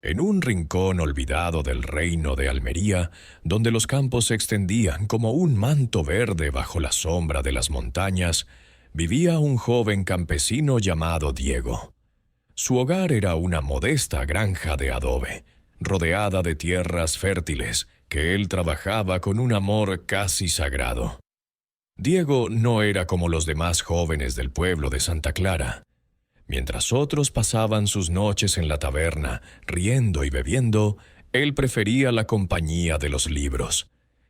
En un rincón olvidado del reino de Almería, donde los campos se extendían como un manto verde bajo la sombra de las montañas, vivía un joven campesino llamado Diego. Su hogar era una modesta granja de adobe, rodeada de tierras fértiles, que él trabajaba con un amor casi sagrado. Diego no era como los demás jóvenes del pueblo de Santa Clara. Mientras otros pasaban sus noches en la taberna, riendo y bebiendo, él prefería la compañía de los libros.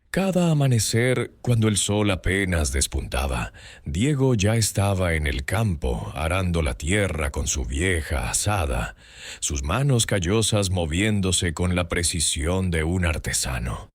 Cada amanecer, cuando el sol apenas despuntaba, Diego ya estaba en el campo, arando la tierra con su vieja azada, sus manos callosas moviéndose con la precisión de un artesano.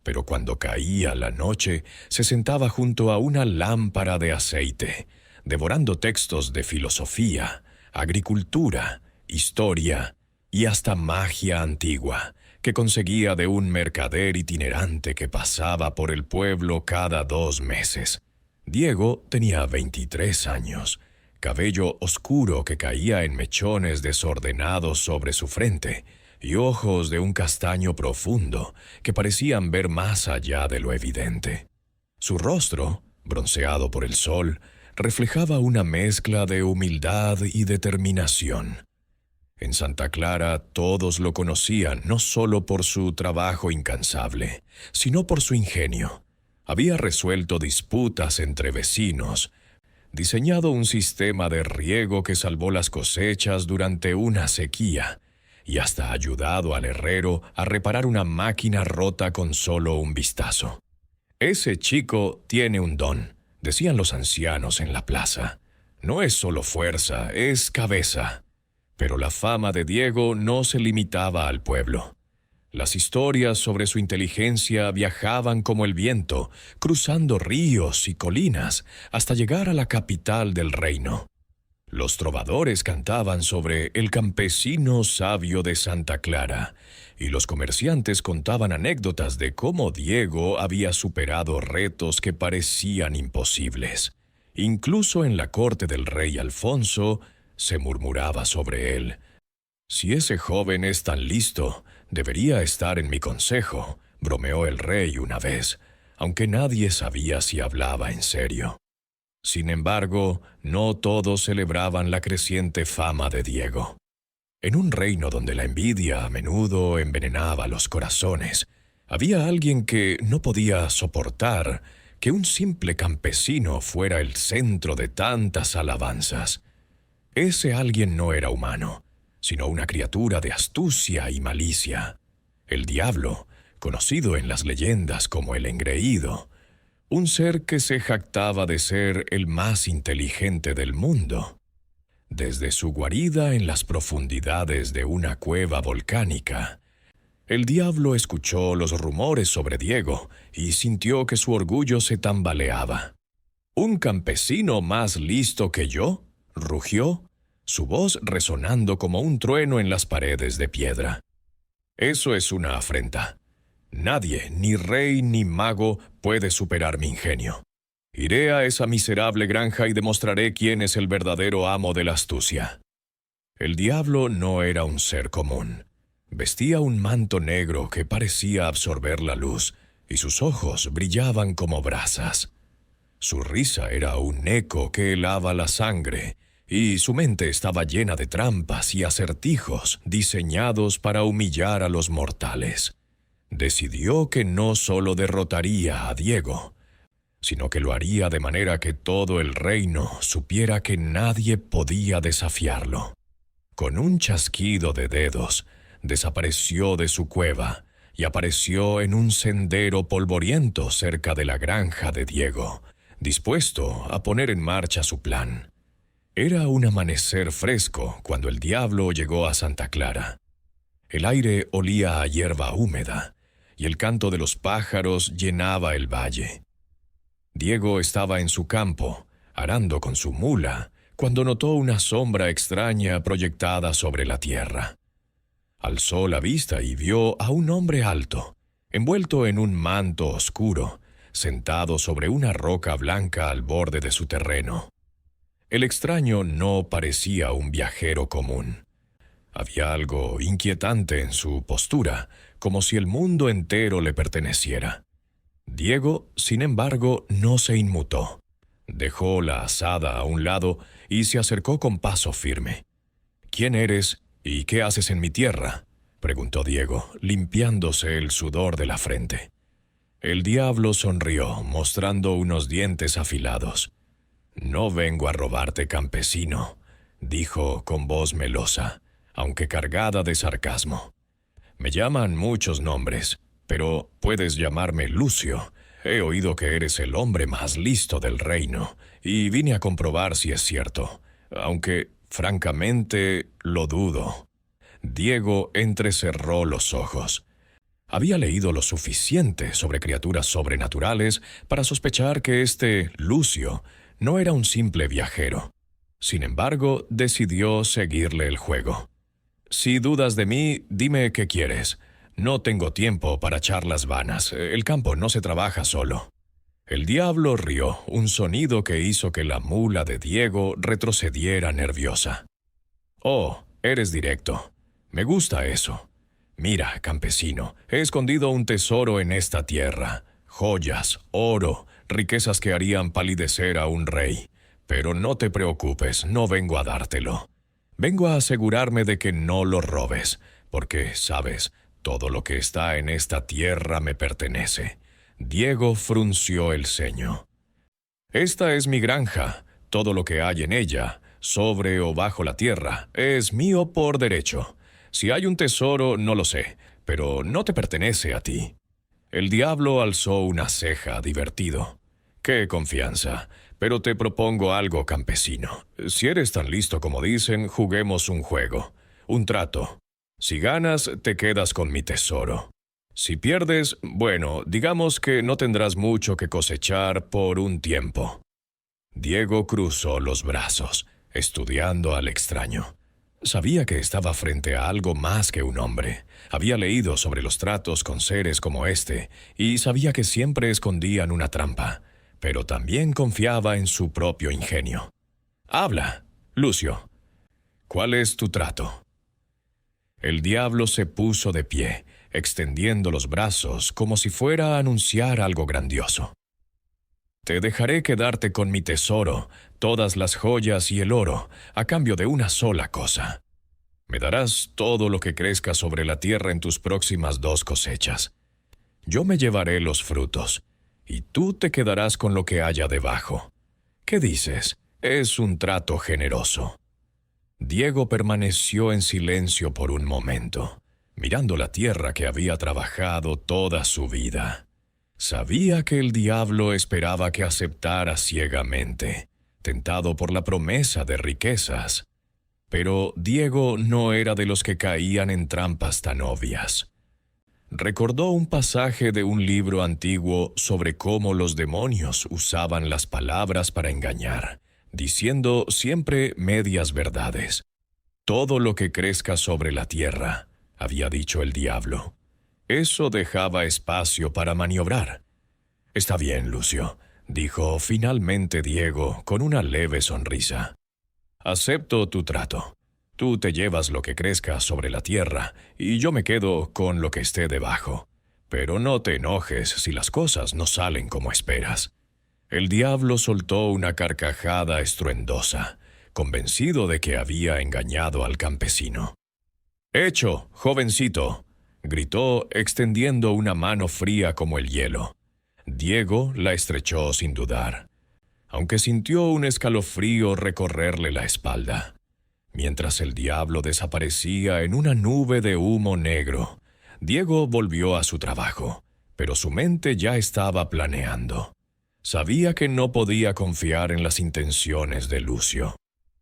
Pero cuando caía la noche, se sentaba junto a una lámpara de aceite, devorando textos de filosofía, agricultura, historia y hasta magia antigua, que conseguía de un mercader itinerante que pasaba por el pueblo cada 2 meses. Diego tenía 23 años, cabello oscuro que caía en mechones desordenados sobre su frente, y ojos de un castaño profundo que parecían ver más allá de lo evidente. Su rostro, bronceado por el sol, reflejaba una mezcla de humildad y determinación. En Santa Clara todos lo conocían no solo por su trabajo incansable, sino por su ingenio. Había resuelto disputas entre vecinos, diseñado un sistema de riego que salvó las cosechas durante una sequía, y hasta ayudado al herrero a reparar una máquina rota con solo un vistazo. «Ese chico tiene un don», decían los ancianos en la plaza. «No es solo fuerza, es cabeza». Pero la fama de Diego no se limitaba al pueblo. Las historias sobre su inteligencia viajaban como el viento, cruzando ríos y colinas hasta llegar a la capital del reino. Los trovadores cantaban sobre el campesino sabio de Santa Clara, y los comerciantes contaban anécdotas de cómo Diego había superado retos que parecían imposibles. Incluso en la corte del rey Alfonso se murmuraba sobre él. «Si ese joven es tan listo, debería estar en mi consejo», bromeó el rey una vez, aunque nadie sabía si hablaba en serio. Sin embargo, no todos celebraban la creciente fama de Diego. En un reino donde la envidia a menudo envenenaba los corazones, había alguien que no podía soportar que un simple campesino fuera el centro de tantas alabanzas. Ese alguien no era humano, sino una criatura de astucia y malicia. El diablo, conocido en las leyendas como el engreído, un ser que se jactaba de ser el más inteligente del mundo. Desde su guarida en las profundidades de una cueva volcánica, el diablo escuchó los rumores sobre Diego y sintió que su orgullo se tambaleaba. «¿Un campesino más listo que yo?», rugió, su voz resonando como un trueno en las paredes de piedra. «Eso es una afrenta. Nadie, ni rey ni mago, puede superar mi ingenio. Iré a esa miserable granja y demostraré quién es el verdadero amo de la astucia». El diablo no era un ser común. Vestía un manto negro que parecía absorber la luz, y sus ojos brillaban como brasas. Su risa era un eco que helaba la sangre, y su mente estaba llena de trampas y acertijos diseñados para humillar a los mortales. Decidió que no solo derrotaría a Diego, sino que lo haría de manera que todo el reino supiera que nadie podía desafiarlo. Con un chasquido de dedos, desapareció de su cueva y apareció en un sendero polvoriento cerca de la granja de Diego, dispuesto a poner en marcha su plan. Era un amanecer fresco cuando el diablo llegó a Santa Clara. El aire olía a hierba húmeda, y el canto de los pájaros llenaba el valle. Diego estaba en su campo, arando con su mula, cuando notó una sombra extraña proyectada sobre la tierra. Alzó la vista y vio a un hombre alto, envuelto en un manto oscuro, sentado sobre una roca blanca al borde de su terreno. El extraño no parecía un viajero común. Había algo inquietante en su postura, como si el mundo entero le perteneciera. Diego, sin embargo, no se inmutó. Dejó la azada a un lado y se acercó con paso firme. «¿Quién eres y qué haces en mi tierra?», preguntó Diego, limpiándose el sudor de la frente. El diablo sonrió, mostrando unos dientes afilados. «No vengo a robarte, campesino», dijo con voz melosa, aunque cargada de sarcasmo. «Me llaman muchos nombres, pero puedes llamarme Lucio. He oído que eres el hombre más listo del reino, y vine a comprobar si es cierto, aunque, francamente, lo dudo». Diego entrecerró los ojos. Había leído lo suficiente sobre criaturas sobrenaturales para sospechar que este Lucio no era un simple viajero. Sin embargo, decidió seguirle el juego. «Si dudas de mí, dime qué quieres. No tengo tiempo para charlas vanas. El campo no se trabaja solo». El diablo rió, un sonido que hizo que la mula de Diego retrocediera nerviosa. «Oh, eres directo. Me gusta eso. Mira, campesino, he escondido un tesoro en esta tierra. Joyas, oro, riquezas que harían palidecer a un rey. Pero no te preocupes, no vengo a dártelo. Vengo a asegurarme de que no lo robes, porque, sabes, todo lo que está en esta tierra me pertenece». Diego frunció el ceño. «Esta es mi granja. Todo lo que hay en ella, sobre o bajo la tierra, es mío por derecho. Si hay un tesoro, no lo sé, pero no te pertenece a ti». El diablo alzó una ceja, divertido. «Qué confianza. Pero te propongo algo, campesino. Si eres tan listo como dicen, juguemos un juego, un trato. Si ganas, te quedas con mi tesoro. Si pierdes, bueno, digamos que no tendrás mucho que cosechar por un tiempo». Diego cruzó los brazos, estudiando al extraño. Sabía que estaba frente a algo más que un hombre. Había leído sobre los tratos con seres como este, y sabía que siempre escondían una trampa, pero también confiaba en su propio ingenio. «Habla, Lucio. ¿Cuál es tu trato?» El diablo se puso de pie, extendiendo los brazos como si fuera a anunciar algo grandioso. «Te dejaré quedarte con mi tesoro, todas las joyas y el oro, a cambio de una sola cosa. Me darás todo lo que crezca sobre la tierra en tus próximas 2 cosechas. Yo me llevaré los frutos, y tú te quedarás con lo que haya debajo. ¿Qué dices? Es un trato generoso». Diego permaneció en silencio por un momento, mirando la tierra que había trabajado toda su vida. Sabía que el diablo esperaba que aceptara ciegamente, tentado por la promesa de riquezas. Pero Diego no era de los que caían en trampas tan obvias. Recordó un pasaje de un libro antiguo sobre cómo los demonios usaban las palabras para engañar, diciendo siempre medias verdades. «Todo lo que crezca sobre la tierra», había dicho el diablo. Eso dejaba espacio para maniobrar. «Está bien, Lucio», dijo finalmente Diego con una leve sonrisa. «Acepto tu trato. Tú te llevas lo que crezca sobre la tierra y yo me quedo con lo que esté debajo. Pero no te enojes si las cosas no salen como esperas». El diablo soltó una carcajada estruendosa, convencido de que había engañado al campesino. «Hecho, jovencito», gritó, extendiendo una mano fría como el hielo. Diego la estrechó sin dudar, aunque sintió un escalofrío recorrerle la espalda. Mientras el diablo desaparecía en una nube de humo negro, Diego volvió a su trabajo, pero su mente ya estaba planeando. Sabía que no podía confiar en las intenciones de Lucio.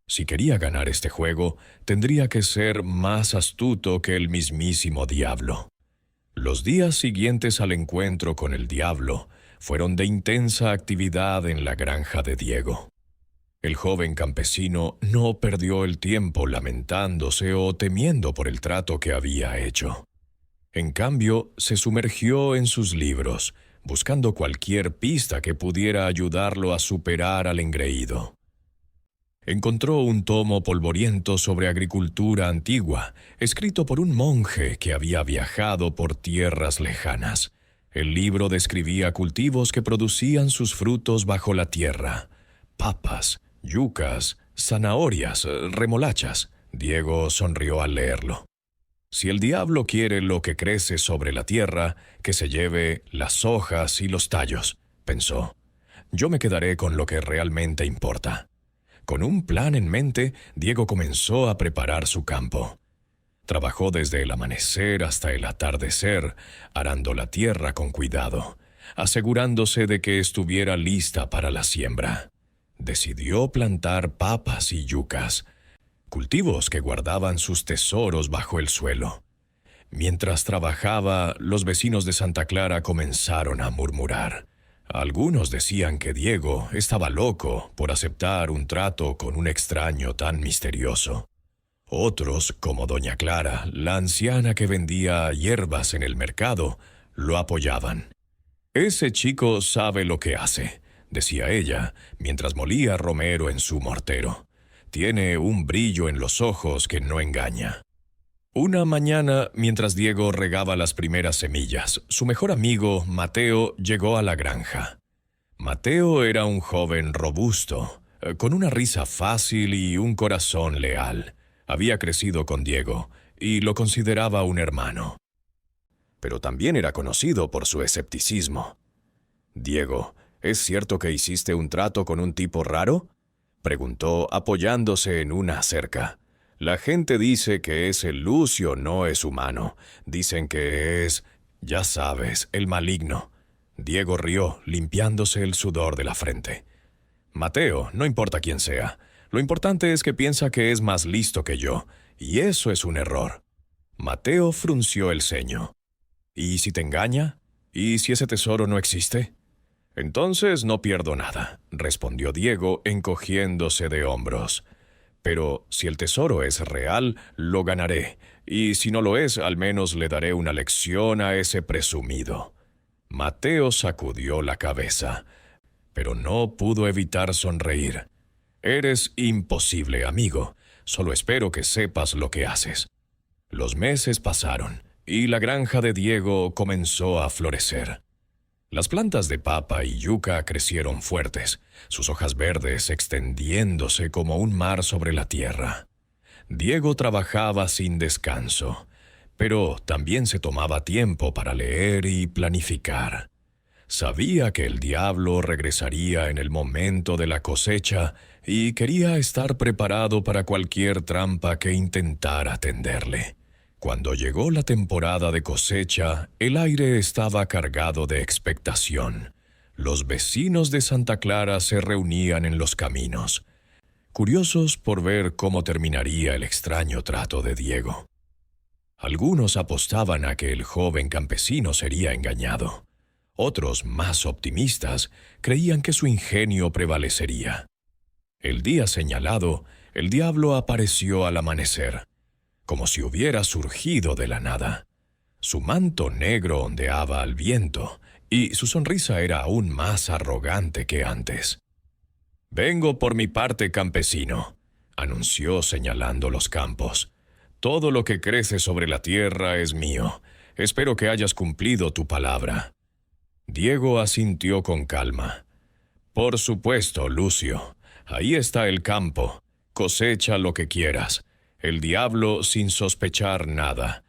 Si quería ganar este juego, tendría que ser más astuto que el mismísimo diablo. Los días siguientes al encuentro con el diablo fueron de intensa actividad en la granja de Diego. El joven campesino no perdió el tiempo lamentándose o temiendo por el trato que había hecho. En cambio, se sumergió en sus libros, buscando cualquier pista que pudiera ayudarlo a superar al engreído. encontró un tomo polvoriento sobre agricultura antigua, escrito por un monje que había viajado por tierras lejanas. El libro describía cultivos que producían sus frutos bajo la tierra: papas, yucas, zanahorias, remolachas. Diego sonrió al leerlo. Si el diablo quiere lo que crece sobre la tierra, que se lleve las hojas y los tallos, pensó. Yo me quedaré con lo que realmente importa. Con un plan en mente, Diego comenzó a preparar su campo. Trabajó desde el amanecer hasta el atardecer, arando la tierra con cuidado, asegurándose de que estuviera lista para la siembra. Decidió plantar papas y yucas, cultivos que guardaban sus tesoros bajo el suelo. Mientras trabajaba, los vecinos de Santa Clara comenzaron a murmurar. Algunos decían que Diego estaba loco por aceptar un trato con un extraño tan misterioso. Otros, como doña Clara, la anciana que vendía hierbas en el mercado, lo apoyaban. «Ese chico sabe lo que hace», decía ella, mientras molía romero en su mortero. «Tiene un brillo en los ojos que no engaña». Una mañana, mientras Diego regaba las primeras semillas, su mejor amigo, Mateo, llegó a la granja. Mateo era un joven robusto, con una risa fácil y un corazón leal. Había crecido con Diego y lo consideraba un hermano. Pero también era conocido por su escepticismo. «Diego, ¿es cierto que hiciste un trato con un tipo raro?», preguntó apoyándose en una cerca. «La gente dice que ese Lucio no es humano. Dicen que es, ya sabes, el maligno». Diego rió, limpiándose el sudor de la frente. «Mateo, no importa quién sea. Lo importante es que piensa que es más listo que yo, y eso es un error». Mateo frunció el ceño. «¿Y si te engaña? ¿Y si ese tesoro no existe?». «Entonces no pierdo nada», respondió Diego, encogiéndose de hombros. «Pero si el tesoro es real, lo ganaré, y si no lo es, al menos le daré una lección a ese presumido». Mateo sacudió la cabeza, pero no pudo evitar sonreír. «Eres imposible, amigo. Solo espero que sepas lo que haces». Los meses pasaron, y la granja de Diego comenzó a florecer. Las plantas de papa y yuca crecieron fuertes, sus hojas verdes extendiéndose como un mar sobre la tierra. Diego trabajaba sin descanso, pero también se tomaba tiempo para leer y planificar. Sabía que el diablo regresaría en el momento de la cosecha y quería estar preparado para cualquier trampa que intentara tenderle. Cuando llegó la temporada de cosecha, el aire estaba cargado de expectación. Los vecinos de Santa Clara se reunían en los caminos, curiosos por ver cómo terminaría el extraño trato de Diego. Algunos apostaban a que el joven campesino sería engañado. Otros, más optimistas, creían que su ingenio prevalecería. El día señalado, el diablo apareció al amanecer, como si hubiera surgido de la nada. Su manto negro ondeaba al viento, y su sonrisa era aún más arrogante que antes. «Vengo por mi parte, campesino», anunció señalando los campos. «Todo lo que crece sobre la tierra es mío. Espero que hayas cumplido tu palabra». Diego asintió con calma. «Por supuesto, Lucio. Ahí está el campo. Cosecha lo que quieras». El diablo, sin sospechar nada,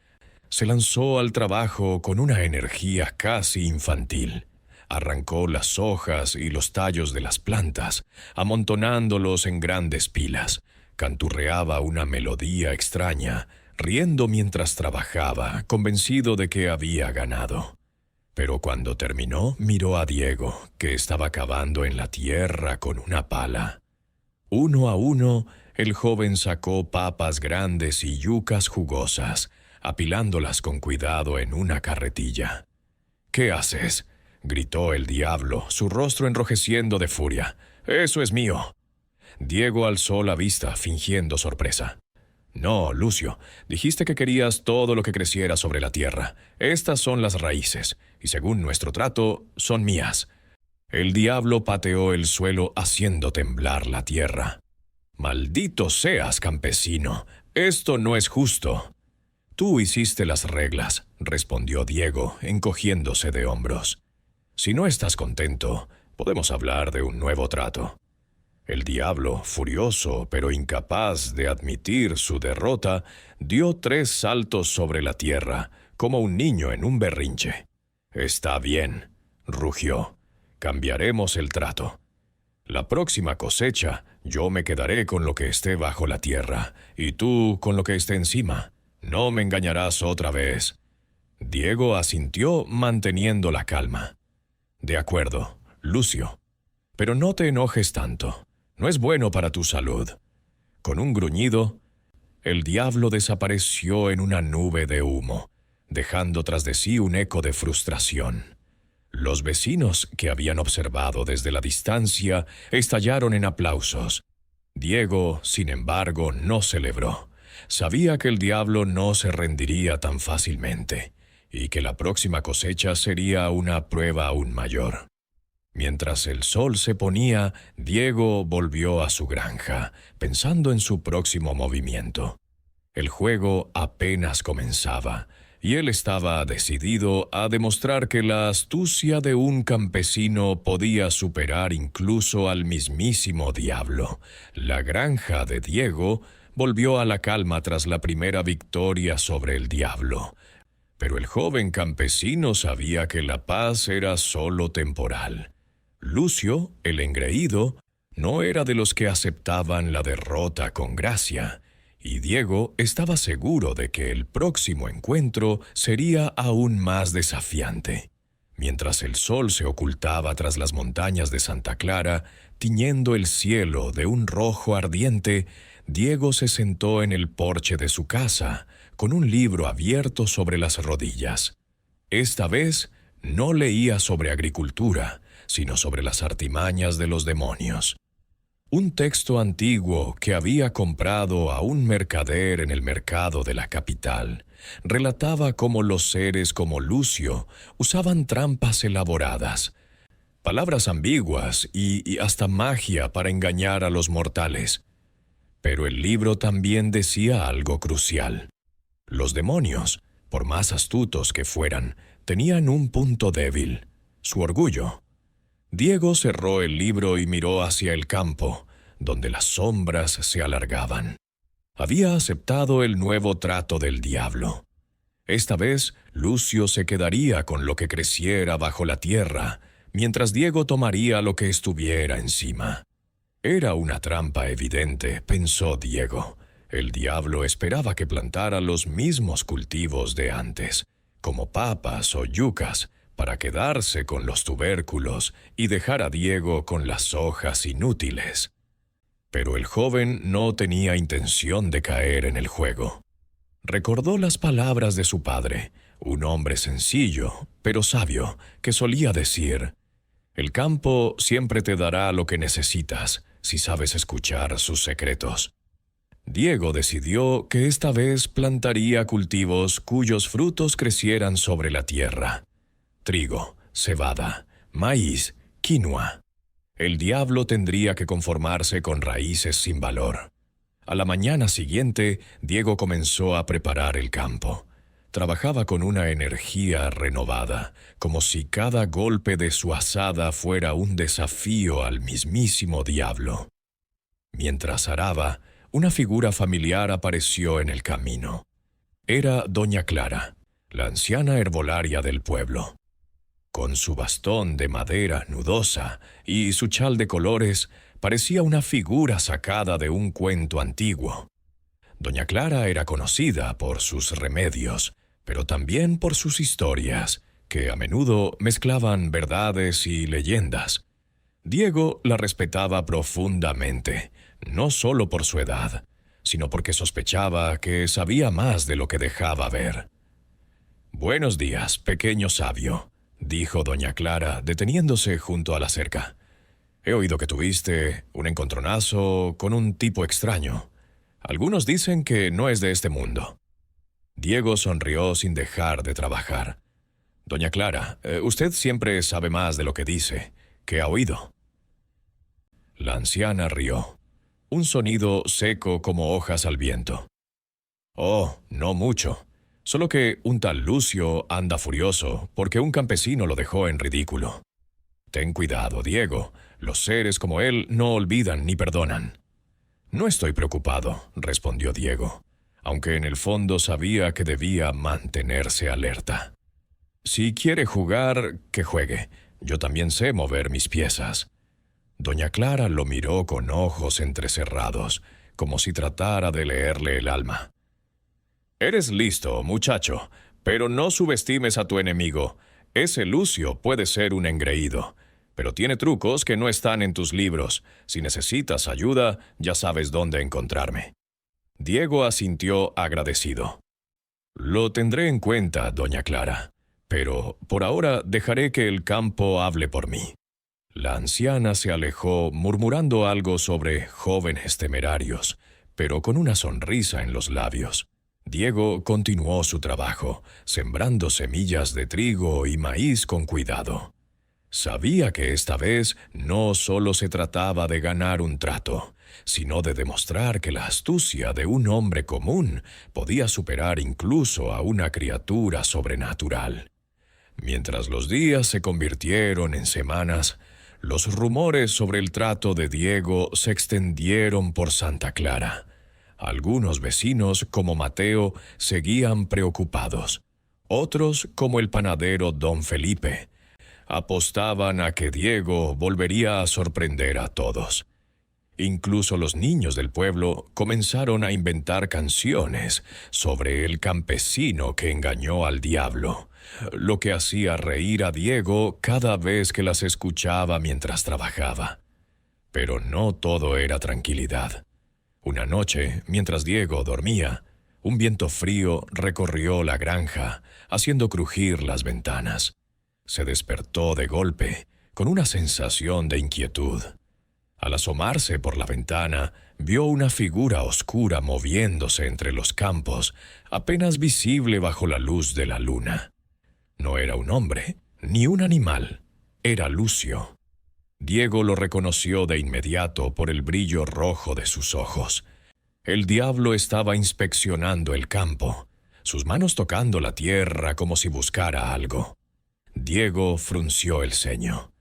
se lanzó al trabajo con una energía casi infantil. Arrancó las hojas y los tallos de las plantas, amontonándolos en grandes pilas. Canturreaba una melodía extraña, riendo mientras trabajaba, convencido de que había ganado. Pero cuando terminó, miró a Diego, que estaba cavando en la tierra con una pala. Uno a uno, el joven sacó papas grandes y yucas jugosas, apilándolas con cuidado en una carretilla. «¿Qué haces?», gritó el diablo, su rostro enrojeciendo de furia. «Eso es mío». Diego alzó la vista, fingiendo sorpresa. «No, Lucio, dijiste que querías todo lo que creciera sobre la tierra. Estas son las raíces, y según nuestro trato, son mías». El diablo pateó el suelo haciendo temblar la tierra. «Maldito seas, campesino. Esto no es justo». «Tú hiciste las reglas», respondió Diego, encogiéndose de hombros. «Si no estás contento, podemos hablar de un nuevo trato». El diablo, furioso pero incapaz de admitir su derrota, dio 3 saltos sobre la tierra, como un niño en un berrinche. «Está bien», rugió. «Cambiaremos el trato. La próxima cosecha, yo me quedaré con lo que esté bajo la tierra, y tú con lo que esté encima. No me engañarás otra vez». Diego asintió manteniendo la calma. «De acuerdo, Lucio. Pero no te enojes tanto. No es bueno para tu salud». Con un gruñido, el diablo desapareció en una nube de humo, dejando tras de sí un eco de frustración. Los vecinos, que habían observado desde la distancia, estallaron en aplausos. Diego, sin embargo, no celebró. Sabía que el diablo no se rendiría tan fácilmente, y que la próxima cosecha sería una prueba aún mayor. Mientras el sol se ponía, Diego volvió a su granja, pensando en su próximo movimiento. El juego apenas comenzaba, y él estaba decidido a demostrar que la astucia de un campesino podía superar incluso al mismísimo diablo. La granja de Diego volvió a la calma tras la primera victoria sobre el diablo. Pero el joven campesino sabía que la paz era solo temporal. Lucio, el engreído, no era de los que aceptaban la derrota con gracia, y Diego estaba seguro de que el próximo encuentro sería aún más desafiante. Mientras el sol se ocultaba tras las montañas de Santa Clara, tiñendo el cielo de un rojo ardiente, Diego se sentó en el porche de su casa, con un libro abierto sobre las rodillas. Esta vez no leía sobre agricultura, sino sobre las artimañas de los demonios. Un texto antiguo que había comprado a un mercader en el mercado de la capital relataba cómo los seres como Lucio usaban trampas elaboradas, palabras ambiguas y hasta magia para engañar a los mortales. Pero el libro también decía algo crucial. Los demonios, por más astutos que fueran, tenían un punto débil: su orgullo. Diego cerró el libro y miró hacia el campo, donde las sombras se alargaban. Había aceptado el nuevo trato del diablo. Esta vez, Lucio se quedaría con lo que creciera bajo la tierra, mientras Diego tomaría lo que estuviera encima. Era una trampa evidente, pensó Diego. El diablo esperaba que plantara los mismos cultivos de antes, como papas o yucas, para quedarse con los tubérculos y dejar a Diego con las hojas inútiles. Pero el joven no tenía intención de caer en el juego. Recordó las palabras de su padre, un hombre sencillo, pero sabio, que solía decir: «El campo siempre te dará lo que necesitas, si sabes escuchar sus secretos». Diego decidió que esta vez plantaría cultivos cuyos frutos crecieran sobre la tierra: trigo, cebada, maíz, quinoa. El diablo tendría que conformarse con raíces sin valor. A la mañana siguiente, Diego comenzó a preparar el campo. Trabajaba con una energía renovada, como si cada golpe de su azada fuera un desafío al mismísimo diablo. Mientras araba, una figura familiar apareció en el camino. Era doña Clara, la anciana herbolaria del pueblo. Con su bastón de madera nudosa y su chal de colores, parecía una figura sacada de un cuento antiguo. Doña Clara era conocida por sus remedios, pero también por sus historias, que a menudo mezclaban verdades y leyendas. Diego la respetaba profundamente, no solo por su edad, sino porque sospechaba que sabía más de lo que dejaba ver. «Buenos días, pequeño sabio», dijo doña Clara, deteniéndose junto a la cerca. «He oído que tuviste un encontronazo con un tipo extraño. Algunos dicen que no es de este mundo». Diego sonrió sin dejar de trabajar. «Doña Clara, usted siempre sabe más de lo que dice. ¿Qué ha oído?» La anciana rió. un sonido seco como hojas al viento. Oh, no mucho. Solo que un tal Lucio anda furioso porque un campesino lo dejó en ridículo. Ten cuidado, Diego. Los seres como él no olvidan ni perdonan. No estoy preocupado, respondió Diego, aunque en el fondo sabía que debía mantenerse alerta. Si quiere jugar, que juegue. Yo también sé mover mis piezas. Doña Clara lo miró con ojos entrecerrados, como si tratara de leerle el alma. Eres listo, muchacho, pero no subestimes a tu enemigo. Ese Lucio puede ser un engreído, pero tiene trucos que no están en tus libros. Si necesitas ayuda, ya sabes dónde encontrarme. Diego asintió agradecido. Lo tendré en cuenta, doña Clara, pero por ahora dejaré que el campo hable por mí. La anciana se alejó murmurando algo sobre jóvenes temerarios, pero con una sonrisa en los labios. Diego continuó su trabajo, sembrando semillas de trigo y maíz con cuidado. Sabía que esta vez no solo se trataba de ganar un trato, sino de demostrar que la astucia de un hombre común podía superar incluso a una criatura sobrenatural. Mientras los días se convirtieron en semanas, los rumores sobre el trato de Diego se extendieron por Santa Clara. Algunos vecinos, como Mateo, seguían preocupados. Otros, como el panadero don Felipe, apostaban a que Diego volvería a sorprender a todos. Incluso los niños del pueblo comenzaron a inventar canciones sobre el campesino que engañó al diablo, lo que hacía reír a Diego cada vez que las escuchaba mientras trabajaba. Pero no todo era tranquilidad. Una noche, mientras Diego dormía, un viento frío recorrió la granja, haciendo crujir las ventanas. Se despertó de golpe, con una sensación de inquietud. Al asomarse por la ventana, vio una figura oscura moviéndose entre los campos, apenas visible bajo la luz de la luna. No era un hombre, ni un animal, era Lucio. Diego lo reconoció de inmediato por el brillo rojo de sus ojos. El diablo estaba inspeccionando el campo, sus manos tocando la tierra como si buscara algo. Diego frunció el ceño.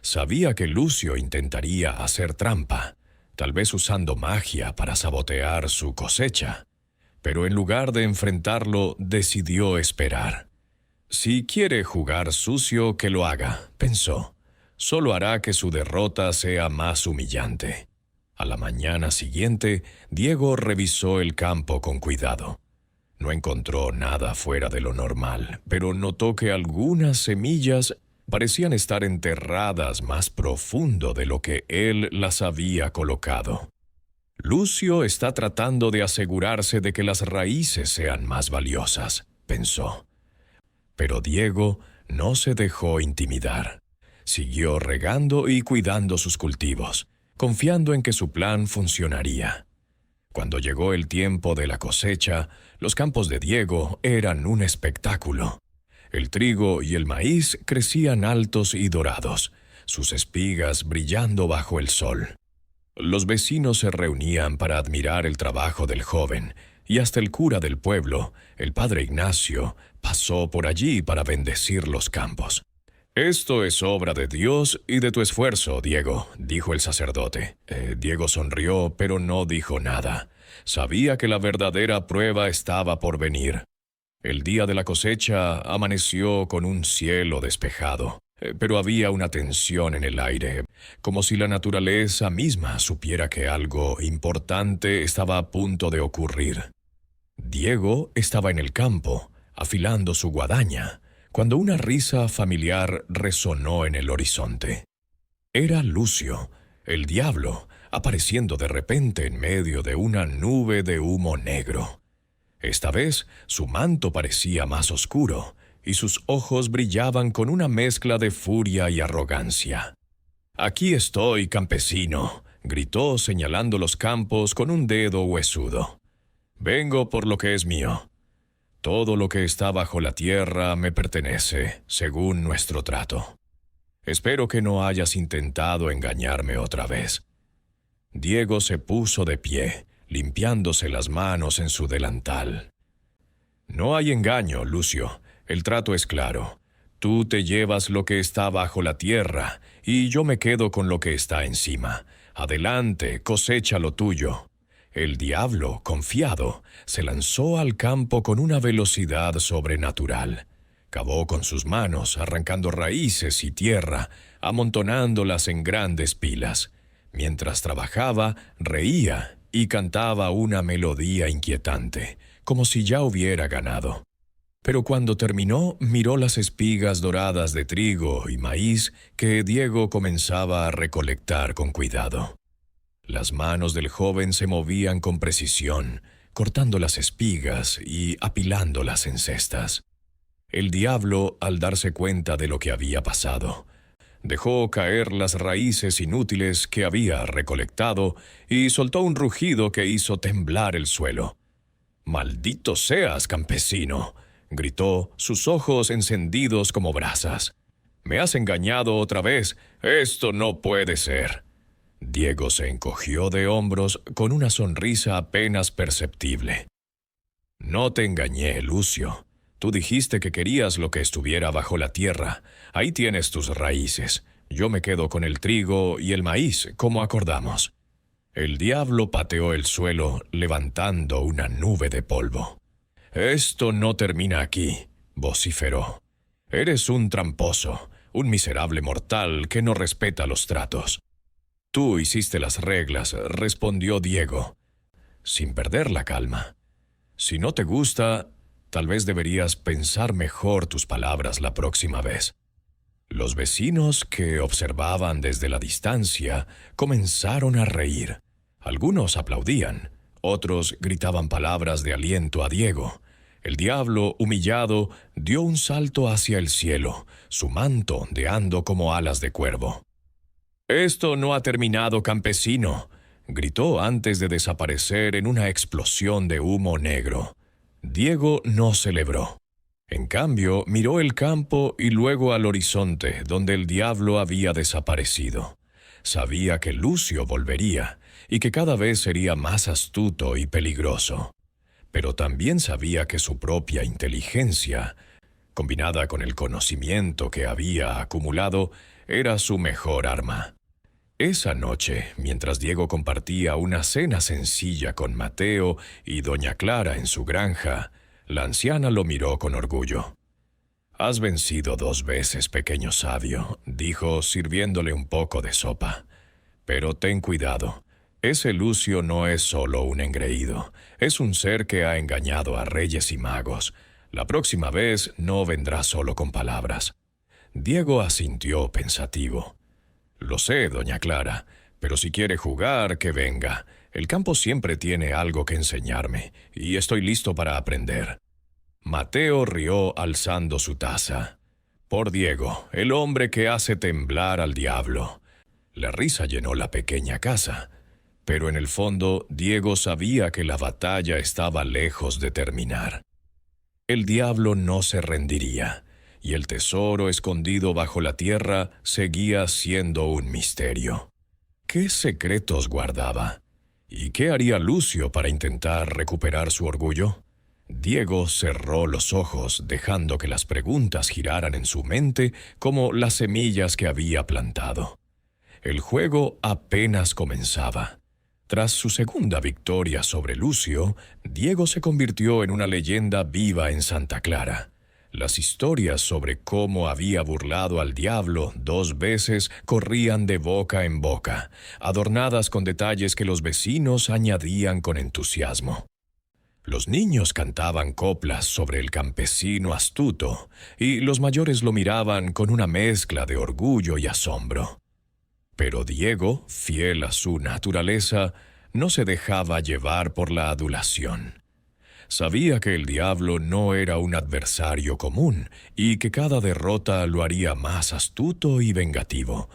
Sabía que Lucio intentaría hacer trampa, tal vez usando magia para sabotear su cosecha, pero en lugar de enfrentarlo, decidió esperar. Si quiere jugar sucio, que lo haga, pensó. Solo hará que su derrota sea más humillante. A la mañana siguiente, Diego revisó el campo con cuidado. No encontró nada fuera de lo normal, pero notó que algunas semillas parecían estar enterradas más profundo de lo que él las había colocado. Lucio está tratando de asegurarse de que las raíces sean más valiosas, pensó. Pero Diego no se dejó intimidar. Siguió regando y cuidando sus cultivos, confiando en que su plan funcionaría. Cuando llegó el tiempo de la cosecha, los campos de Diego eran un espectáculo. El trigo y el maíz crecían altos y dorados, sus espigas brillando bajo el sol. Los vecinos se reunían para admirar el trabajo del joven, y hasta el cura del pueblo, el padre Ignacio, pasó por allí para bendecir los campos. «Esto es obra de Dios y de tu esfuerzo, Diego», dijo el sacerdote. Diego sonrió, pero no dijo nada. Sabía que la verdadera prueba estaba por venir. El día de la cosecha amaneció con un cielo despejado, pero había una tensión en el aire, como si la naturaleza misma supiera que algo importante estaba a punto de ocurrir. Diego estaba en el campo, afilando su guadaña, cuando una risa familiar resonó en el horizonte. Era Lucio, el diablo, apareciendo de repente en medio de una nube de humo negro. Esta vez su manto parecía más oscuro, y sus ojos brillaban con una mezcla de furia y arrogancia. «Aquí estoy, campesino», gritó señalando los campos con un dedo huesudo. «Vengo por lo que es mío. Todo lo que está bajo la tierra me pertenece, según nuestro trato. Espero que no hayas intentado engañarme otra vez». Diego se puso de pie, limpiándose las manos en su delantal. No hay engaño, Lucio. El trato es claro. Tú te llevas lo que está bajo la tierra, y yo me quedo con lo que está encima. Adelante, cosecha lo tuyo. El diablo, confiado, se lanzó al campo con una velocidad sobrenatural. Cavó con sus manos, arrancando raíces y tierra, amontonándolas en grandes pilas. Mientras trabajaba, reía y cantaba una melodía inquietante, como si ya hubiera ganado. Pero cuando terminó, miró las espigas doradas de trigo y maíz que Diego comenzaba a recolectar con cuidado. Las manos del joven se movían con precisión, cortando las espigas y apilándolas en cestas. El diablo, al darse cuenta de lo que había pasado, dejó caer las raíces inútiles que había recolectado y soltó un rugido que hizo temblar el suelo. «¡Maldito seas, campesino!», gritó, sus ojos encendidos como brasas. «¡Me has engañado otra vez! ¡Esto no puede ser!». Diego se encogió de hombros con una sonrisa apenas perceptible. «No te engañé, Lucio. Tú dijiste que querías lo que estuviera bajo la tierra. Ahí tienes tus raíces. Yo me quedo con el trigo y el maíz, como acordamos». El diablo pateó el suelo, levantando una nube de polvo. «Esto no termina aquí», vociferó. «Eres un tramposo, un miserable mortal que no respeta los tratos». «Tú hiciste las reglas», respondió Diego, sin perder la calma. «Si no te gusta, tal vez deberías pensar mejor tus palabras la próxima vez». Los vecinos, que observaban desde la distancia, comenzaron a reír. Algunos aplaudían, otros gritaban palabras de aliento a Diego. El diablo, humillado, dio un salto hacia el cielo, su manto ondeando como alas de cuervo. «Esto no ha terminado, campesino», gritó antes de desaparecer en una explosión de humo negro. Diego no celebró. En cambio, miró el campo y luego al horizonte, donde el diablo había desaparecido. Sabía que Lucio volvería, y que cada vez sería más astuto y peligroso. Pero también sabía que su propia inteligencia, combinada con el conocimiento que había acumulado, era su mejor arma. Esa noche, mientras Diego compartía una cena sencilla con Mateo y doña Clara en su granja, la anciana lo miró con orgullo. «Has vencido 2 veces, pequeño sabio», dijo, sirviéndole un poco de sopa. «Pero ten cuidado. Ese Lucio no es solo un engreído, es un ser que ha engañado a reyes y magos. La próxima vez no vendrá solo con palabras». Diego asintió pensativo. «Lo sé, doña Clara, pero si quiere jugar, que venga. El campo siempre tiene algo que enseñarme, y estoy listo para aprender». Mateo rió alzando su taza. «Por Diego, el hombre que hace temblar al diablo». La risa llenó la pequeña casa, pero en el fondo Diego sabía que la batalla estaba lejos de terminar. El diablo no se rendiría, y el tesoro escondido bajo la tierra seguía siendo un misterio. ¿Qué secretos guardaba? ¿Y qué haría Lucio para intentar recuperar su orgullo? Diego cerró los ojos, dejando que las preguntas giraran en su mente como las semillas que había plantado. El juego apenas comenzaba. Tras su segunda victoria sobre Lucio, Diego se convirtió en una leyenda viva en Santa Clara. Las historias sobre cómo había burlado al diablo 2 veces corrían de boca en boca, adornadas con detalles que los vecinos añadían con entusiasmo. Los niños cantaban coplas sobre el campesino astuto, y los mayores lo miraban con una mezcla de orgullo y asombro. Pero Diego, fiel a su naturaleza, no se dejaba llevar por la adulación. Sabía que el diablo no era un adversario común y que cada derrota lo haría más astuto y vengativo.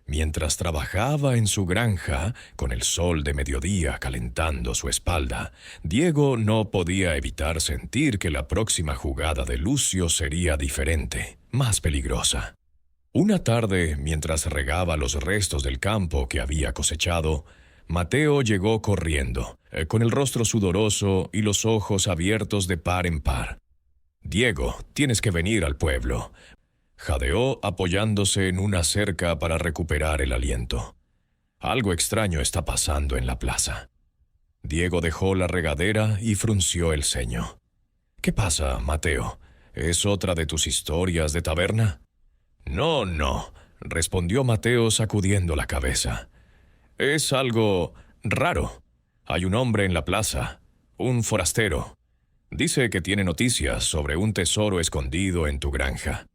Mientras trabajaba en su granja, con el sol de mediodía calentando su espalda, Diego no podía evitar sentir que la próxima jugada de Lucio sería diferente, más peligrosa. Una tarde, mientras regaba los restos del campo que había cosechado, Mateo llegó corriendo, con el rostro sudoroso y los ojos abiertos de par en par. «Diego, tienes que venir al pueblo», jadeó apoyándose en una cerca para recuperar el aliento. «Algo extraño está pasando en la plaza». Diego dejó la regadera y frunció el ceño. «¿Qué pasa, Mateo? ¿Es otra de tus historias de taberna?» «No, no», respondió Mateo sacudiendo la cabeza. «Es algo raro. Hay un hombre en la plaza, un forastero. Dice que tiene noticias sobre un tesoro escondido en tu granja.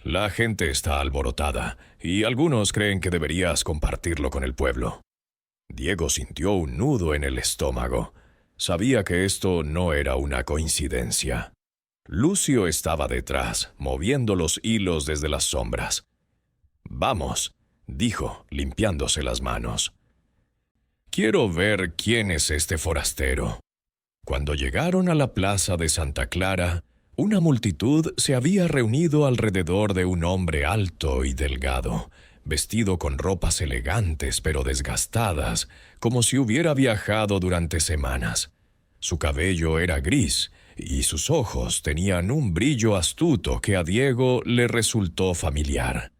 La gente está alborotada y algunos creen que deberías compartirlo con el pueblo». Diego sintió un nudo en el estómago. Sabía que esto no era una coincidencia. Lucio estaba detrás, moviendo los hilos desde las sombras. «Vamos», dijo, limpiándose las manos. «Quiero ver quién es este forastero». Cuando llegaron a la plaza de Santa Clara, una multitud se había reunido alrededor de un hombre alto y delgado, vestido con ropas elegantes pero desgastadas, como si hubiera viajado durante semanas. Su cabello era gris y sus ojos tenían un brillo astuto que a Diego le resultó familiar.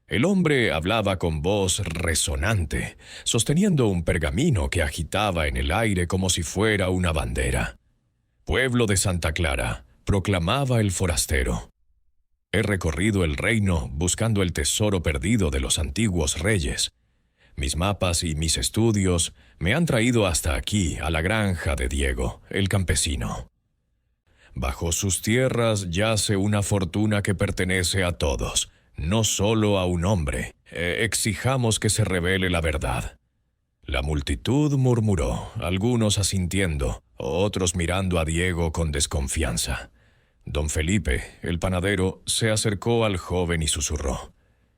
El hombre hablaba con voz resonante, sosteniendo un pergamino que agitaba en el aire como si fuera una bandera. «Pueblo de Santa Clara», proclamaba el forastero. «He recorrido el reino buscando el tesoro perdido de los antiguos reyes. Mis mapas y mis estudios me han traído hasta aquí, a la granja de Diego, el campesino. Bajo sus tierras yace una fortuna que pertenece a todos, no solo a un hombre. Exijamos que se revele la verdad». La multitud murmuró, algunos asintiendo, otros mirando a Diego con desconfianza. Don Felipe, el panadero, se acercó al joven y susurró: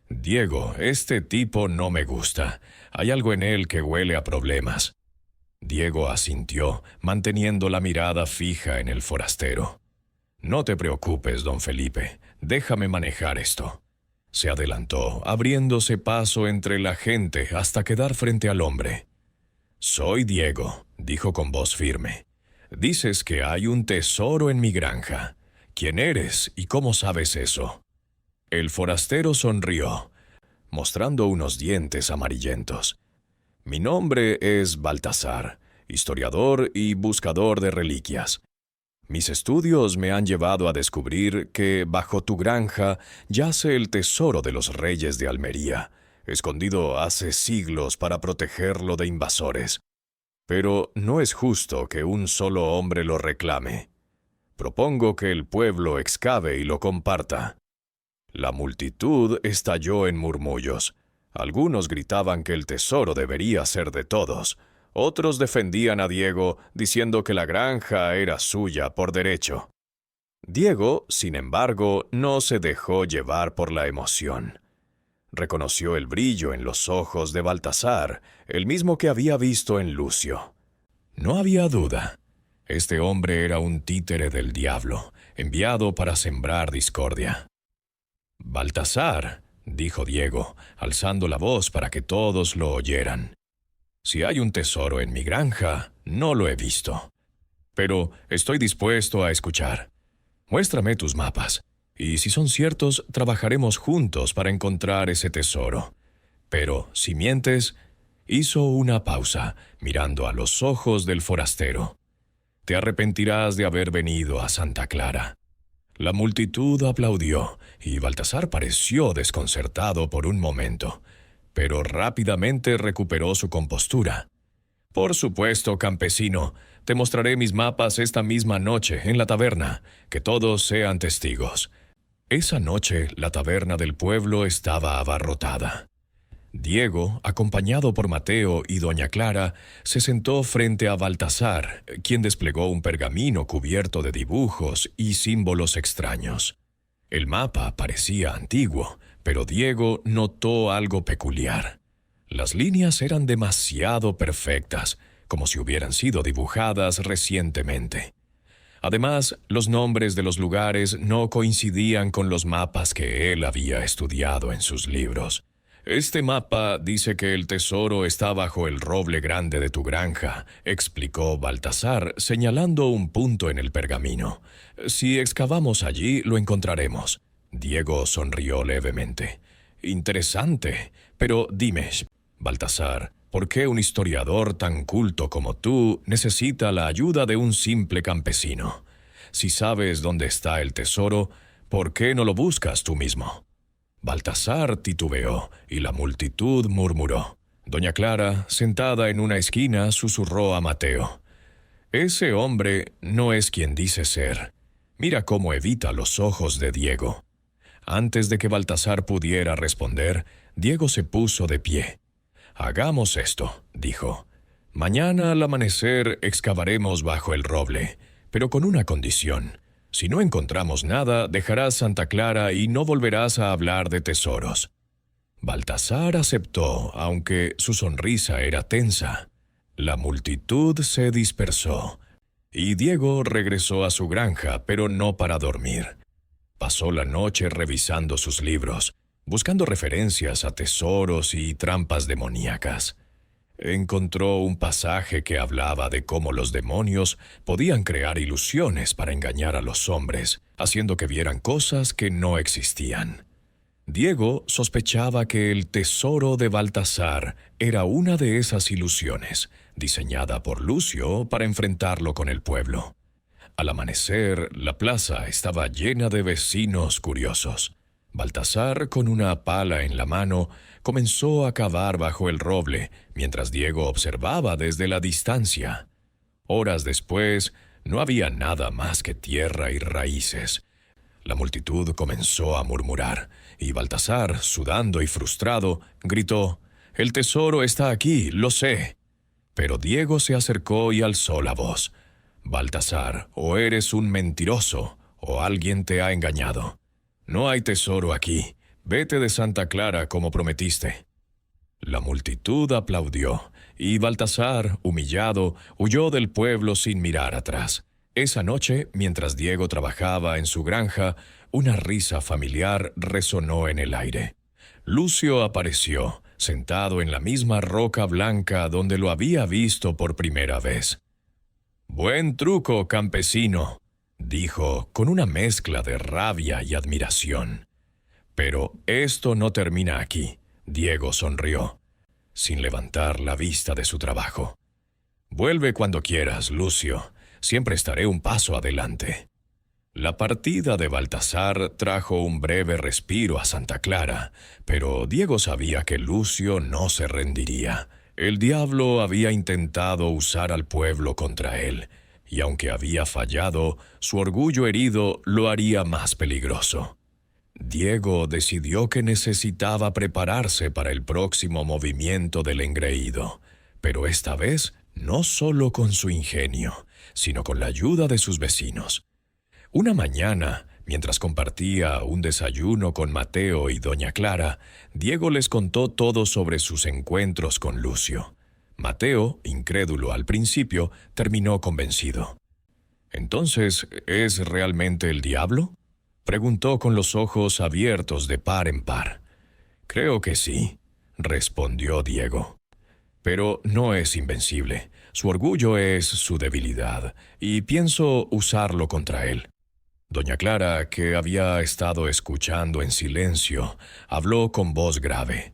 «Diego, este tipo no me gusta. Hay algo en él que huele a problemas». Diego asintió, manteniendo la mirada fija en el forastero. «No te preocupes, don Felipe. Déjame manejar esto». Se adelantó, abriéndose paso entre la gente hasta quedar frente al hombre. «Soy Diego», dijo con voz firme. «Dices que hay un tesoro en mi granja. ¿Quién eres y cómo sabes eso?» El forastero sonrió, mostrando unos dientes amarillentos. «Mi nombre es Baltasar, historiador y buscador de reliquias. Mis estudios me han llevado a descubrir que bajo tu granja yace el tesoro de los reyes de Almería, escondido hace siglos para protegerlo de invasores. Pero no es justo que un solo hombre lo reclame. Propongo que el pueblo excave y lo comparta». La multitud estalló en murmullos. Algunos gritaban que el tesoro debería ser de todos. Otros defendían a Diego, diciendo que la granja era suya por derecho. Diego, sin embargo, no se dejó llevar por la emoción. Reconoció el brillo en los ojos de Baltasar, el mismo que había visto en Lucio. No había duda. Este hombre era un títere del diablo, enviado para sembrar discordia. «Baltasar», dijo Diego, alzando la voz para que todos lo oyeran. «Si hay un tesoro en mi granja, no lo he visto. Pero estoy dispuesto a escuchar. Muéstrame tus mapas, y si son ciertos, trabajaremos juntos para encontrar ese tesoro. Pero, si mientes…» Hizo una pausa, mirando a los ojos del forastero. «Te arrepentirás de haber venido a Santa Clara». La multitud aplaudió, y Baltasar pareció desconcertado por un momento, pero rápidamente recuperó su compostura. «Por supuesto, campesino, te mostraré mis mapas esta misma noche en la taberna, que todos sean testigos». Esa noche la taberna del pueblo estaba abarrotada. Diego, acompañado por Mateo y doña Clara, se sentó frente a Baltasar, quien desplegó un pergamino cubierto de dibujos y símbolos extraños. El mapa parecía antiguo, pero Diego notó algo peculiar. Las líneas eran demasiado perfectas, como si hubieran sido dibujadas recientemente. Además, los nombres de los lugares no coincidían con los mapas que él había estudiado en sus libros. Este mapa dice que el tesoro está bajo el roble grande de tu granja, explicó Baltasar, señalando un punto en el pergamino. Si excavamos allí, lo encontraremos. Diego sonrió levemente. Interesante, pero dime, Baltasar, ¿por qué un historiador tan culto como tú necesita la ayuda de un simple campesino? Si sabes dónde está el tesoro, ¿por qué no lo buscas tú mismo? Baltasar titubeó y la multitud murmuró. Doña Clara, sentada en una esquina, susurró a Mateo. Ese hombre no es quien dice ser. Mira cómo evita los ojos de Diego. Antes de que Baltasar pudiera responder, Diego se puso de pie. Hagamos esto, dijo. Mañana al amanecer excavaremos bajo el roble, pero con una condición. Si no encontramos nada, dejarás Santa Clara y no volverás a hablar de tesoros. Baltasar aceptó, aunque su sonrisa era tensa. La multitud se dispersó, y Diego regresó a su granja, pero no para dormir. Pasó la noche revisando sus libros, buscando referencias a tesoros y trampas demoníacas. Encontró un pasaje que hablaba de cómo los demonios podían crear ilusiones para engañar a los hombres, haciendo que vieran cosas que no existían. Diego sospechaba que el tesoro de Baltasar era una de esas ilusiones, diseñada por Lucio para enfrentarlo con el pueblo. Al amanecer, la plaza estaba llena de vecinos curiosos. Baltasar, con una pala en la mano, comenzó a cavar bajo el roble, mientras Diego observaba desde la distancia. Horas después, no había nada más que tierra y raíces. La multitud comenzó a murmurar, y Baltasar, sudando y frustrado, gritó, «El tesoro está aquí, lo sé». Pero Diego se acercó y alzó la voz. «Baltasar, o eres un mentiroso, o alguien te ha engañado. No hay tesoro aquí. Vete de Santa Clara como prometiste». La multitud aplaudió, y Baltasar, humillado, huyó del pueblo sin mirar atrás. Esa noche, mientras Diego trabajaba en su granja, una risa familiar resonó en el aire. Lucio apareció, sentado en la misma roca blanca donde lo había visto por primera vez. «Buen truco, campesino», dijo con una mezcla de rabia y admiración. «Pero esto no termina aquí», Diego sonrió, sin levantar la vista de su trabajo. «Vuelve cuando quieras, Lucio. Siempre estaré un paso adelante». La partida de Baltasar trajo un breve respiro a Santa Clara, pero Diego sabía que Lucio no se rendiría. El diablo había intentado usar al pueblo contra él, y aunque había fallado, su orgullo herido lo haría más peligroso. Diego decidió que necesitaba prepararse para el próximo movimiento del engreído, pero esta vez no solo con su ingenio, sino con la ayuda de sus vecinos. Una mañana, mientras compartía un desayuno con Mateo y doña Clara, Diego les contó todo sobre sus encuentros con Lucio. Mateo, incrédulo al principio, terminó convencido. «¿Entonces es realmente el diablo?», preguntó con los ojos abiertos de par en par. «Creo que sí», respondió Diego. «Pero no es invencible. Su orgullo es su debilidad, y pienso usarlo contra él». Doña Clara, que había estado escuchando en silencio, habló con voz grave.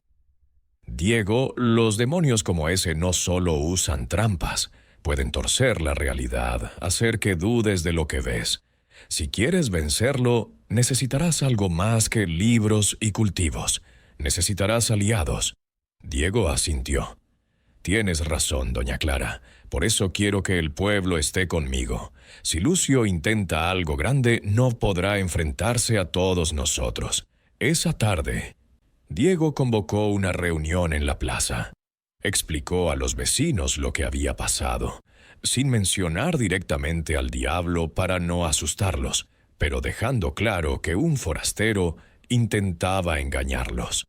«Diego, los demonios como ese no solo usan trampas, pueden torcer la realidad, hacer que dudes de lo que ves. Si quieres vencerlo, necesitarás algo más que libros y cultivos. Necesitarás aliados». Diego asintió. «Tienes razón, doña Clara. Por eso quiero que el pueblo esté conmigo. Si Lucio intenta algo grande, no podrá enfrentarse a todos nosotros». Esa tarde, Diego convocó una reunión en la plaza. Explicó a los vecinos lo que había pasado, sin mencionar directamente al diablo para no asustarlos, pero dejando claro que un forastero intentaba engañarlos.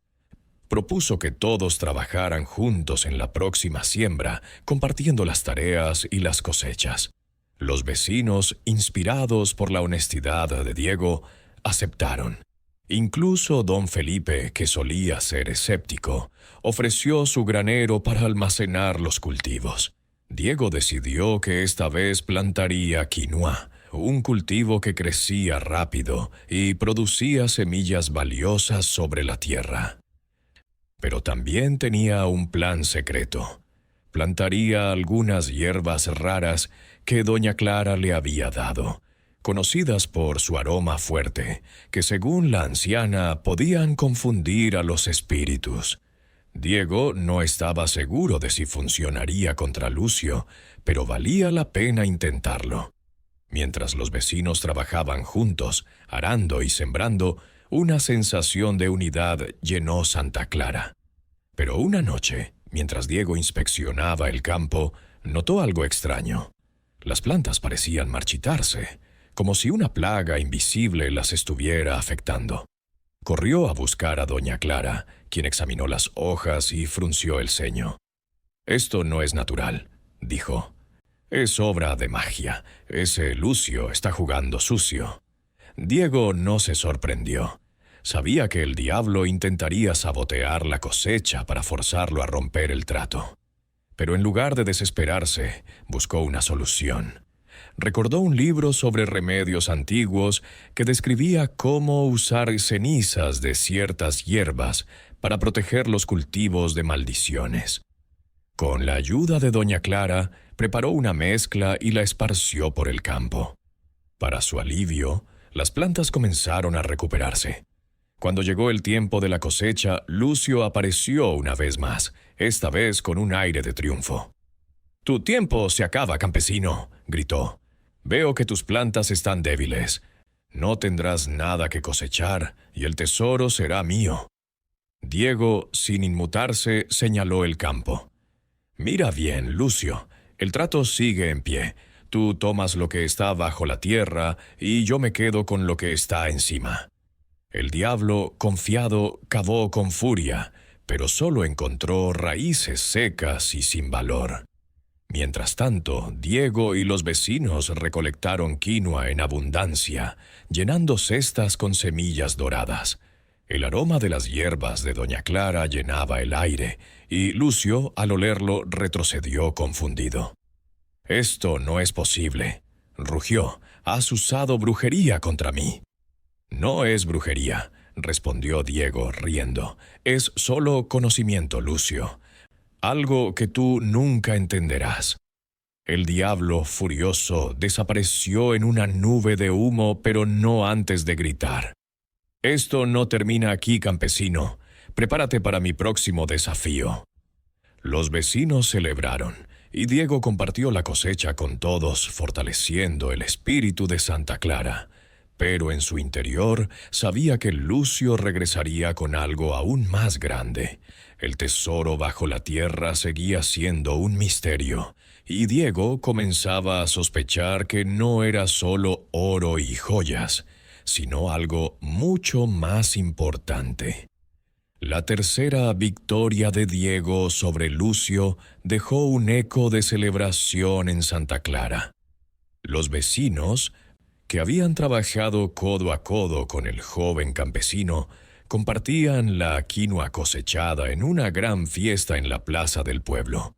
Propuso que todos trabajaran juntos en la próxima siembra, compartiendo las tareas y las cosechas. Los vecinos, inspirados por la honestidad de Diego, aceptaron. Incluso don Felipe, que solía ser escéptico, ofreció su granero para almacenar los cultivos. Diego decidió que esta vez plantaría quinoa, un cultivo que crecía rápido y producía semillas valiosas sobre la tierra. Pero también tenía un plan secreto. Plantaría algunas hierbas raras que doña Clara le había dado, conocidas por su aroma fuerte, que según la anciana podían confundir a los espíritus. Diego no estaba seguro de si funcionaría contra Lucio, pero valía la pena intentarlo. Mientras los vecinos trabajaban juntos, arando y sembrando, una sensación de unidad llenó Santa Clara. Pero una noche, mientras Diego inspeccionaba el campo, notó algo extraño. Las plantas parecían marchitarse, como si una plaga invisible las estuviera afectando. Corrió a buscar a doña Clara, quien examinó las hojas y frunció el ceño. «Esto no es natural», dijo. «Es obra de magia. Ese Lucio está jugando sucio». Diego no se sorprendió. Sabía que el diablo intentaría sabotear la cosecha para forzarlo a romper el trato. Pero en lugar de desesperarse, buscó una solución. Recordó un libro sobre remedios antiguos que describía cómo usar cenizas de ciertas hierbas para proteger los cultivos de maldiciones. Con la ayuda de doña Clara, preparó una mezcla y la esparció por el campo. Para su alivio, las plantas comenzaron a recuperarse. Cuando llegó el tiempo de la cosecha, Lucio apareció una vez más, esta vez con un aire de triunfo. «Tu tiempo se acaba, campesino», gritó. «Veo que tus plantas están débiles. No tendrás nada que cosechar y el tesoro será mío». Diego, sin inmutarse, señaló el campo. «Mira bien, Lucio, el trato sigue en pie. Tú tomas lo que está bajo la tierra y yo me quedo con lo que está encima». El diablo, confiado, cavó con furia, pero solo encontró raíces secas y sin valor. Mientras tanto, Diego y los vecinos recolectaron quinoa en abundancia, llenando cestas con semillas doradas. El aroma de las hierbas de doña Clara llenaba el aire, y Lucio, al olerlo, retrocedió confundido. «Esto no es posible», rugió. «Has usado brujería contra mí». «No es brujería», respondió Diego, riendo. «Es solo conocimiento, Lucio. Algo que tú nunca entenderás». El diablo, furioso, desapareció en una nube de humo, pero no antes de gritar. «Esto no termina aquí, campesino. Prepárate para mi próximo desafío». Los vecinos celebraron, y Diego compartió la cosecha con todos, fortaleciendo el espíritu de Santa Clara. Pero en su interior sabía que Lucio regresaría con algo aún más grande. El tesoro bajo la tierra seguía siendo un misterio, y Diego comenzaba a sospechar que no era solo oro y joyas, sino algo mucho más importante. La tercera victoria de Diego sobre Lucio dejó un eco de celebración en Santa Clara. Los vecinos, que habían trabajado codo a codo con el joven campesino, compartían la quinoa cosechada en una gran fiesta en la plaza del pueblo.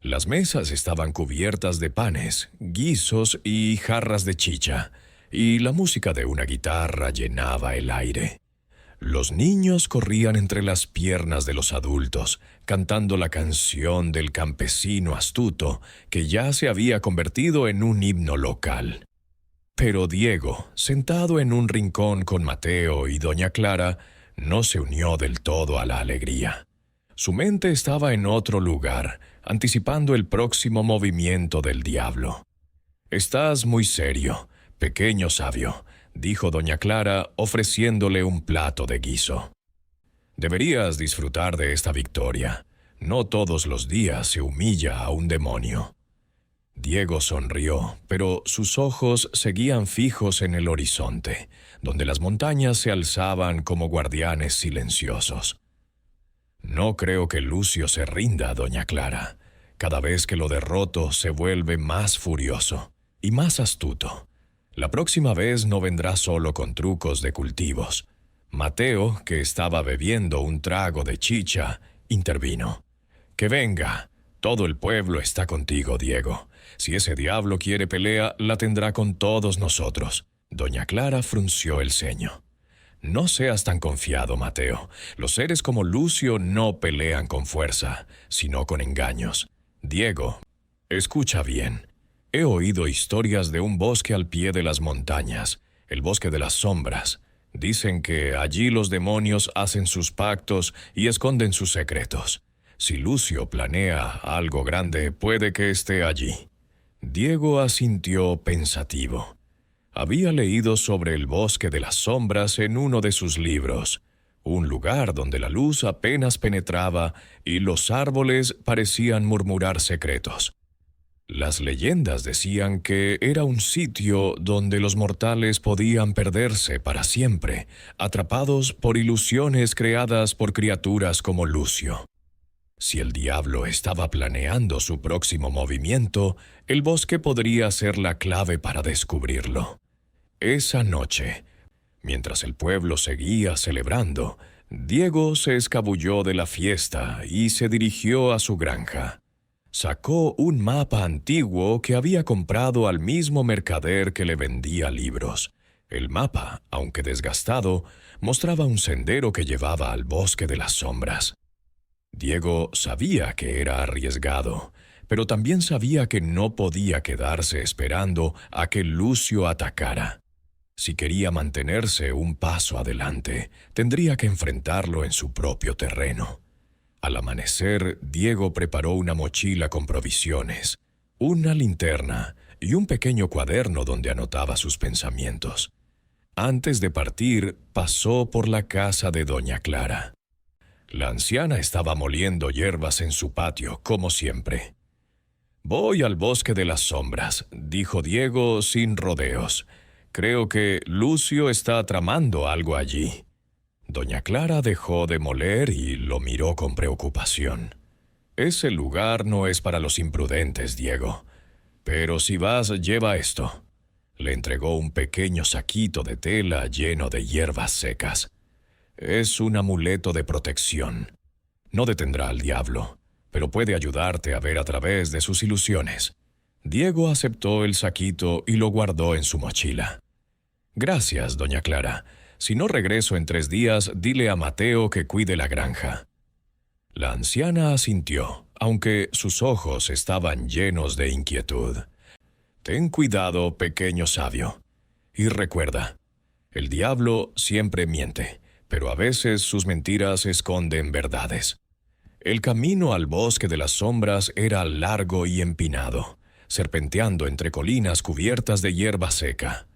Las mesas estaban cubiertas de panes, guisos y jarras de chicha, y la música de una guitarra llenaba el aire. Los niños corrían entre las piernas de los adultos, cantando la canción del campesino astuto, que ya se había convertido en un himno local. Pero Diego, sentado en un rincón con Mateo y doña Clara, no se unió del todo a la alegría. Su mente estaba en otro lugar, anticipando el próximo movimiento del diablo. «Estás muy serio, pequeño sabio», dijo doña Clara, ofreciéndole un plato de guiso. «Deberías disfrutar de esta victoria. No todos los días se humilla a un demonio». Diego sonrió, pero sus ojos seguían fijos en el horizonte, donde las montañas se alzaban como guardianes silenciosos. «No creo que Lucio se rinda, doña Clara. Cada vez que lo derroto se vuelve más furioso y más astuto. La próxima vez no vendrá solo con trucos de cultivos. Mateo, que estaba bebiendo un trago de chicha, intervino. «Que venga. Todo el pueblo está contigo, Diego. Si ese diablo quiere pelea, la tendrá con todos nosotros». Doña Clara frunció el ceño. «No seas tan confiado, Mateo. Los seres como Lucio no pelean con fuerza, sino con engaños. Diego, escucha bien. He oído historias de un bosque al pie de las montañas, el bosque de las sombras. Dicen que allí los demonios hacen sus pactos y esconden sus secretos. Si Lucio planea algo grande, puede que esté allí». Diego asintió pensativo. Había leído sobre el bosque de las sombras en uno de sus libros, un lugar donde la luz apenas penetraba y los árboles parecían murmurar secretos. Las leyendas decían que era un sitio donde los mortales podían perderse para siempre, atrapados por ilusiones creadas por criaturas como Lucio. Si el diablo estaba planeando su próximo movimiento, el bosque podría ser la clave para descubrirlo. Esa noche, mientras el pueblo seguía celebrando, Diego se escabulló de la fiesta y se dirigió a su granja. Sacó un mapa antiguo que había comprado al mismo mercader que le vendía libros. El mapa, aunque desgastado, mostraba un sendero que llevaba al bosque de las sombras. Diego sabía que era arriesgado, pero también sabía que no podía quedarse esperando a que Lucio atacara. Si quería mantenerse un paso adelante, tendría que enfrentarlo en su propio terreno. Al amanecer, Diego preparó una mochila con provisiones, una linterna y un pequeño cuaderno donde anotaba sus pensamientos. Antes de partir, pasó por la casa de doña Clara. La anciana estaba moliendo hierbas en su patio, como siempre. «Voy al bosque de las sombras», dijo Diego sin rodeos. «Creo que Lucio está tramando algo allí». Doña Clara dejó de moler y lo miró con preocupación. «Ese lugar no es para los imprudentes, Diego. Pero si vas, lleva esto». Le entregó un pequeño saquito de tela lleno de hierbas secas. «Es un amuleto de protección. No detendrá al diablo, pero puede ayudarte a ver a través de sus ilusiones». Diego aceptó el saquito y lo guardó en su mochila. «Gracias, doña Clara. Si no regreso en 3 días, dile a Mateo que cuide la granja». La anciana asintió, aunque sus ojos estaban llenos de inquietud. «Ten cuidado, pequeño sabio. Y recuerda, el diablo siempre miente, pero a veces sus mentiras esconden verdades». El camino al bosque de las sombras era largo y empinado, serpenteando entre colinas cubiertas de hierba seca.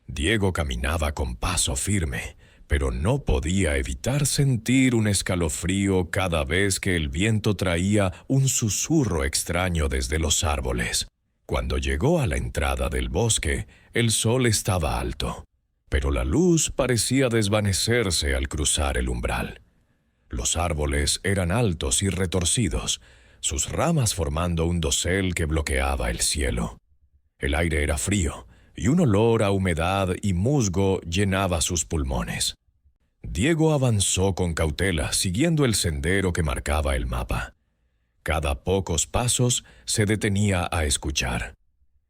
Diego caminaba con paso firme, pero no podía evitar sentir un escalofrío cada vez que el viento traía un susurro extraño desde los árboles. Cuando llegó a la entrada del bosque, el sol estaba alto, pero la luz parecía desvanecerse al cruzar el umbral. Los árboles eran altos y retorcidos, sus ramas formando un dosel que bloqueaba el cielo. El aire era frío, y un olor a humedad y musgo llenaba sus pulmones. Diego avanzó con cautela, siguiendo el sendero que marcaba el mapa. Cada pocos pasos se detenía a escuchar.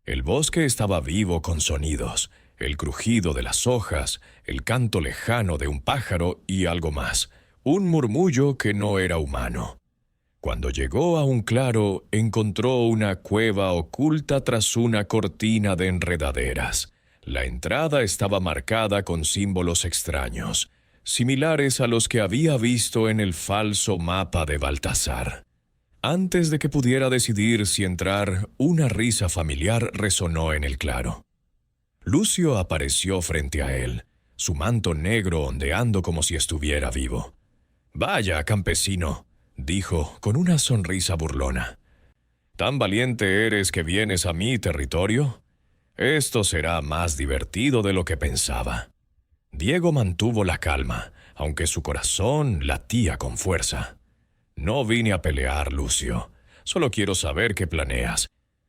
El bosque estaba vivo con sonidos, el crujido de las hojas, el canto lejano de un pájaro y algo más, un murmullo que no era humano. Cuando llegó a un claro, encontró una cueva oculta tras una cortina de enredaderas. La entrada estaba marcada con símbolos extraños, similares a los que había visto en el falso mapa de Baltasar. Antes de que pudiera decidir si entrar, una risa familiar resonó en el claro. Lucio apareció frente a él, su manto negro ondeando como si estuviera vivo. «Vaya, campesino», dijo con una sonrisa burlona. «¿Tan valiente eres que vienes a mi territorio? Esto será más divertido de lo que pensaba». Diego mantuvo la calma, aunque su corazón latía con fuerza. «No vine a pelear, Lucio. Solo quiero saber qué planeas.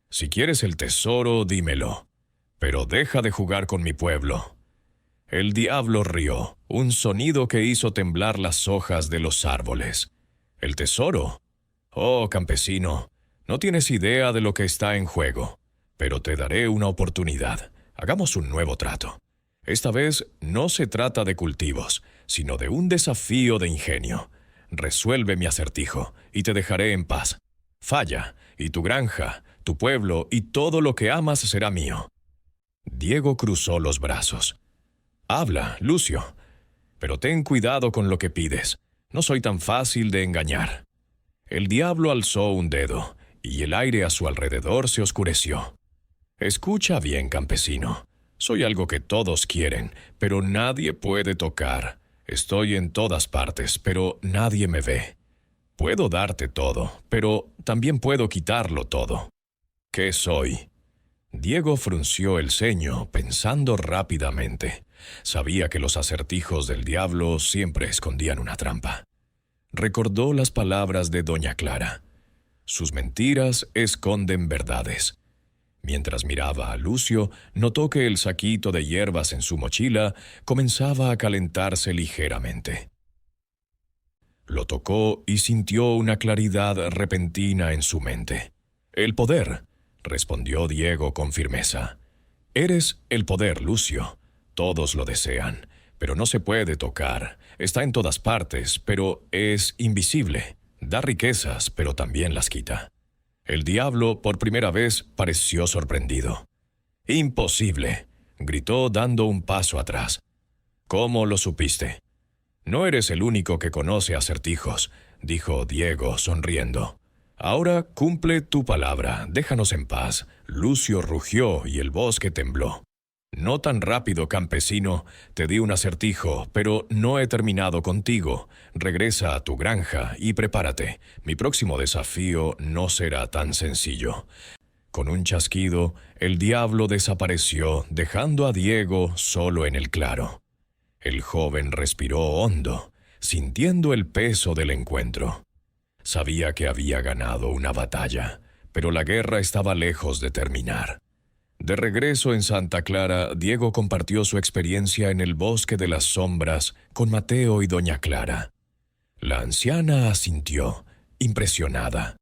Si quieres el tesoro, dímelo. Pero deja de jugar con mi pueblo». El diablo rió, un sonido que hizo temblar las hojas de los árboles. ¿El tesoro? Oh, campesino, no tienes idea de lo que está en juego, pero te daré una oportunidad. Hagamos un nuevo trato. Esta vez no se trata de cultivos, sino de un desafío de ingenio. Resuelve mi acertijo y te dejaré en paz. Falla, y tu granja, tu pueblo y todo lo que amas será mío. Diego cruzó los brazos. Habla, Lucio, pero ten cuidado con lo que pides. No soy tan fácil de engañar. El diablo alzó un dedo, y el aire a su alrededor se oscureció. Escucha bien, campesino. Soy algo que todos quieren, pero nadie puede tocar. Estoy en todas partes, pero nadie me ve. Puedo darte todo, pero también puedo quitarlo todo. ¿Qué soy? Diego frunció el ceño, pensando rápidamente. Sabía que los acertijos del diablo siempre escondían una trampa. Recordó las palabras de doña Clara. Sus mentiras esconden verdades. Mientras miraba a Lucio, notó que el saquito de hierbas en su mochila comenzaba a calentarse ligeramente. Lo tocó y sintió una claridad repentina en su mente. «El poder», respondió Diego con firmeza. «Eres el poder, Lucio. Todos lo desean, pero no se puede tocar. Está en todas partes, pero es invisible. Da riquezas, pero también las quita». El diablo, por primera vez, pareció sorprendido. «Imposible», gritó dando un paso atrás. «¿Cómo lo supiste?» «No eres el único que conoce acertijos», dijo Diego, sonriendo. «Ahora cumple tu palabra, déjanos en paz». Lucio rugió y el bosque tembló. «No tan rápido, campesino. Te di un acertijo, pero no he terminado contigo. Regresa a tu granja y prepárate. Mi próximo desafío no será tan sencillo». Con un chasquido, el diablo desapareció, dejando a Diego solo en el claro. El joven respiró hondo, sintiendo el peso del encuentro. Sabía que había ganado una batalla, pero la guerra estaba lejos de terminar. De regreso en Santa Clara, Diego compartió su experiencia en el bosque de las sombras con Mateo y doña Clara. La anciana asintió, impresionada.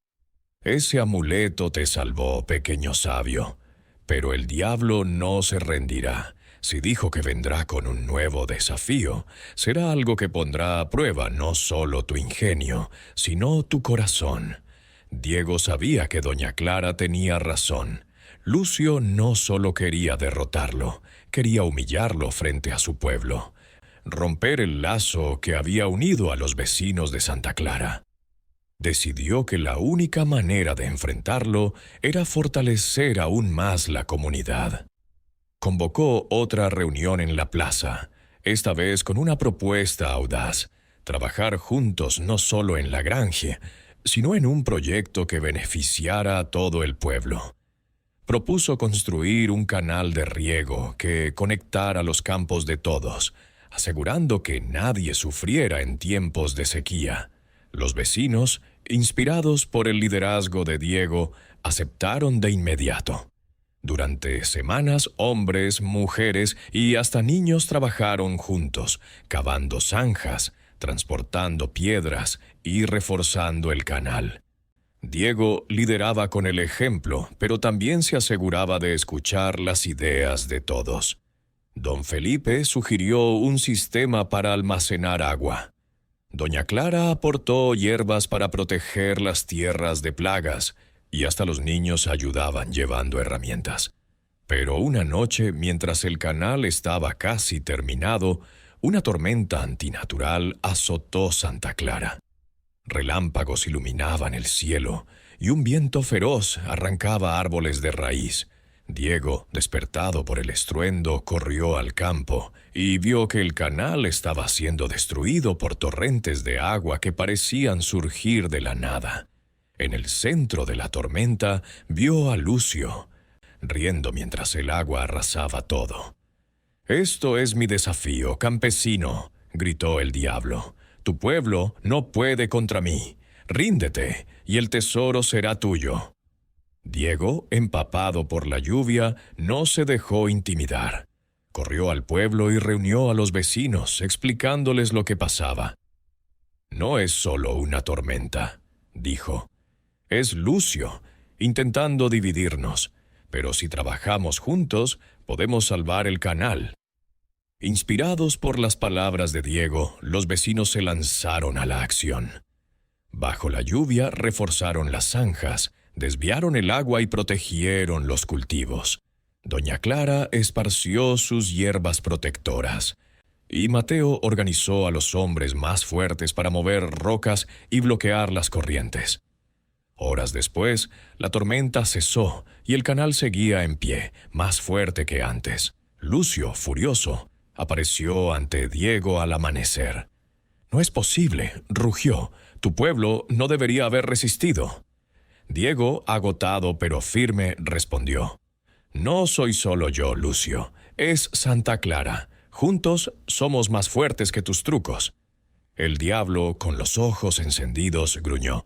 «Ese amuleto te salvó, pequeño sabio, pero el diablo no se rendirá. Si dijo que vendrá con un nuevo desafío, será algo que pondrá a prueba no solo tu ingenio, sino tu corazón». Diego sabía que doña Clara tenía razón. Lucio no solo quería derrotarlo, quería humillarlo frente a su pueblo, romper el lazo que había unido a los vecinos de Santa Clara. Decidió que la única manera de enfrentarlo era fortalecer aún más la comunidad. Convocó otra reunión en la plaza, esta vez con una propuesta audaz: trabajar juntos no solo en la granja, sino en un proyecto que beneficiara a todo el pueblo. Propuso construir un canal de riego que conectara los campos de todos, asegurando que nadie sufriera en tiempos de sequía. Los vecinos, inspirados por el liderazgo de Diego, aceptaron de inmediato. Durante semanas, hombres, mujeres y hasta niños trabajaron juntos, cavando zanjas, transportando piedras y reforzando el canal. Diego lideraba con el ejemplo, pero también se aseguraba de escuchar las ideas de todos. Don Felipe sugirió un sistema para almacenar agua. Doña Clara aportó hierbas para proteger las tierras de plagas, y hasta los niños ayudaban llevando herramientas. Pero una noche, mientras el canal estaba casi terminado, una tormenta antinatural azotó Santa Clara. Relámpagos iluminaban el cielo, y un viento feroz arrancaba árboles de raíz. Diego, despertado por el estruendo, corrió al campo y vio que el canal estaba siendo destruido por torrentes de agua que parecían surgir de la nada. En el centro de la tormenta vio a Lucio, riendo mientras el agua arrasaba todo. «Esto es mi desafío, campesino», gritó el diablo. «Tu pueblo no puede contra mí. Ríndete, y el tesoro será tuyo». Diego, empapado por la lluvia, no se dejó intimidar. Corrió al pueblo y reunió a los vecinos, explicándoles lo que pasaba. «No es solo una tormenta», dijo. «Es Lucio, intentando dividirnos, pero si trabajamos juntos, podemos salvar el canal». Inspirados por las palabras de Diego, los vecinos se lanzaron a la acción. Bajo la lluvia reforzaron las zanjas, desviaron el agua y protegieron los cultivos. Doña Clara esparció sus hierbas protectoras, y Mateo organizó a los hombres más fuertes para mover rocas y bloquear las corrientes. Horas después, la tormenta cesó y el canal seguía en pie, más fuerte que antes. Lucio, furioso, apareció ante Diego al amanecer. «No es posible», rugió. «Tu pueblo no debería haber resistido». Diego, agotado pero firme, respondió: «No soy solo yo, Lucio. Es Santa Clara. Juntos somos más fuertes que tus trucos». El diablo, con los ojos encendidos, gruñó: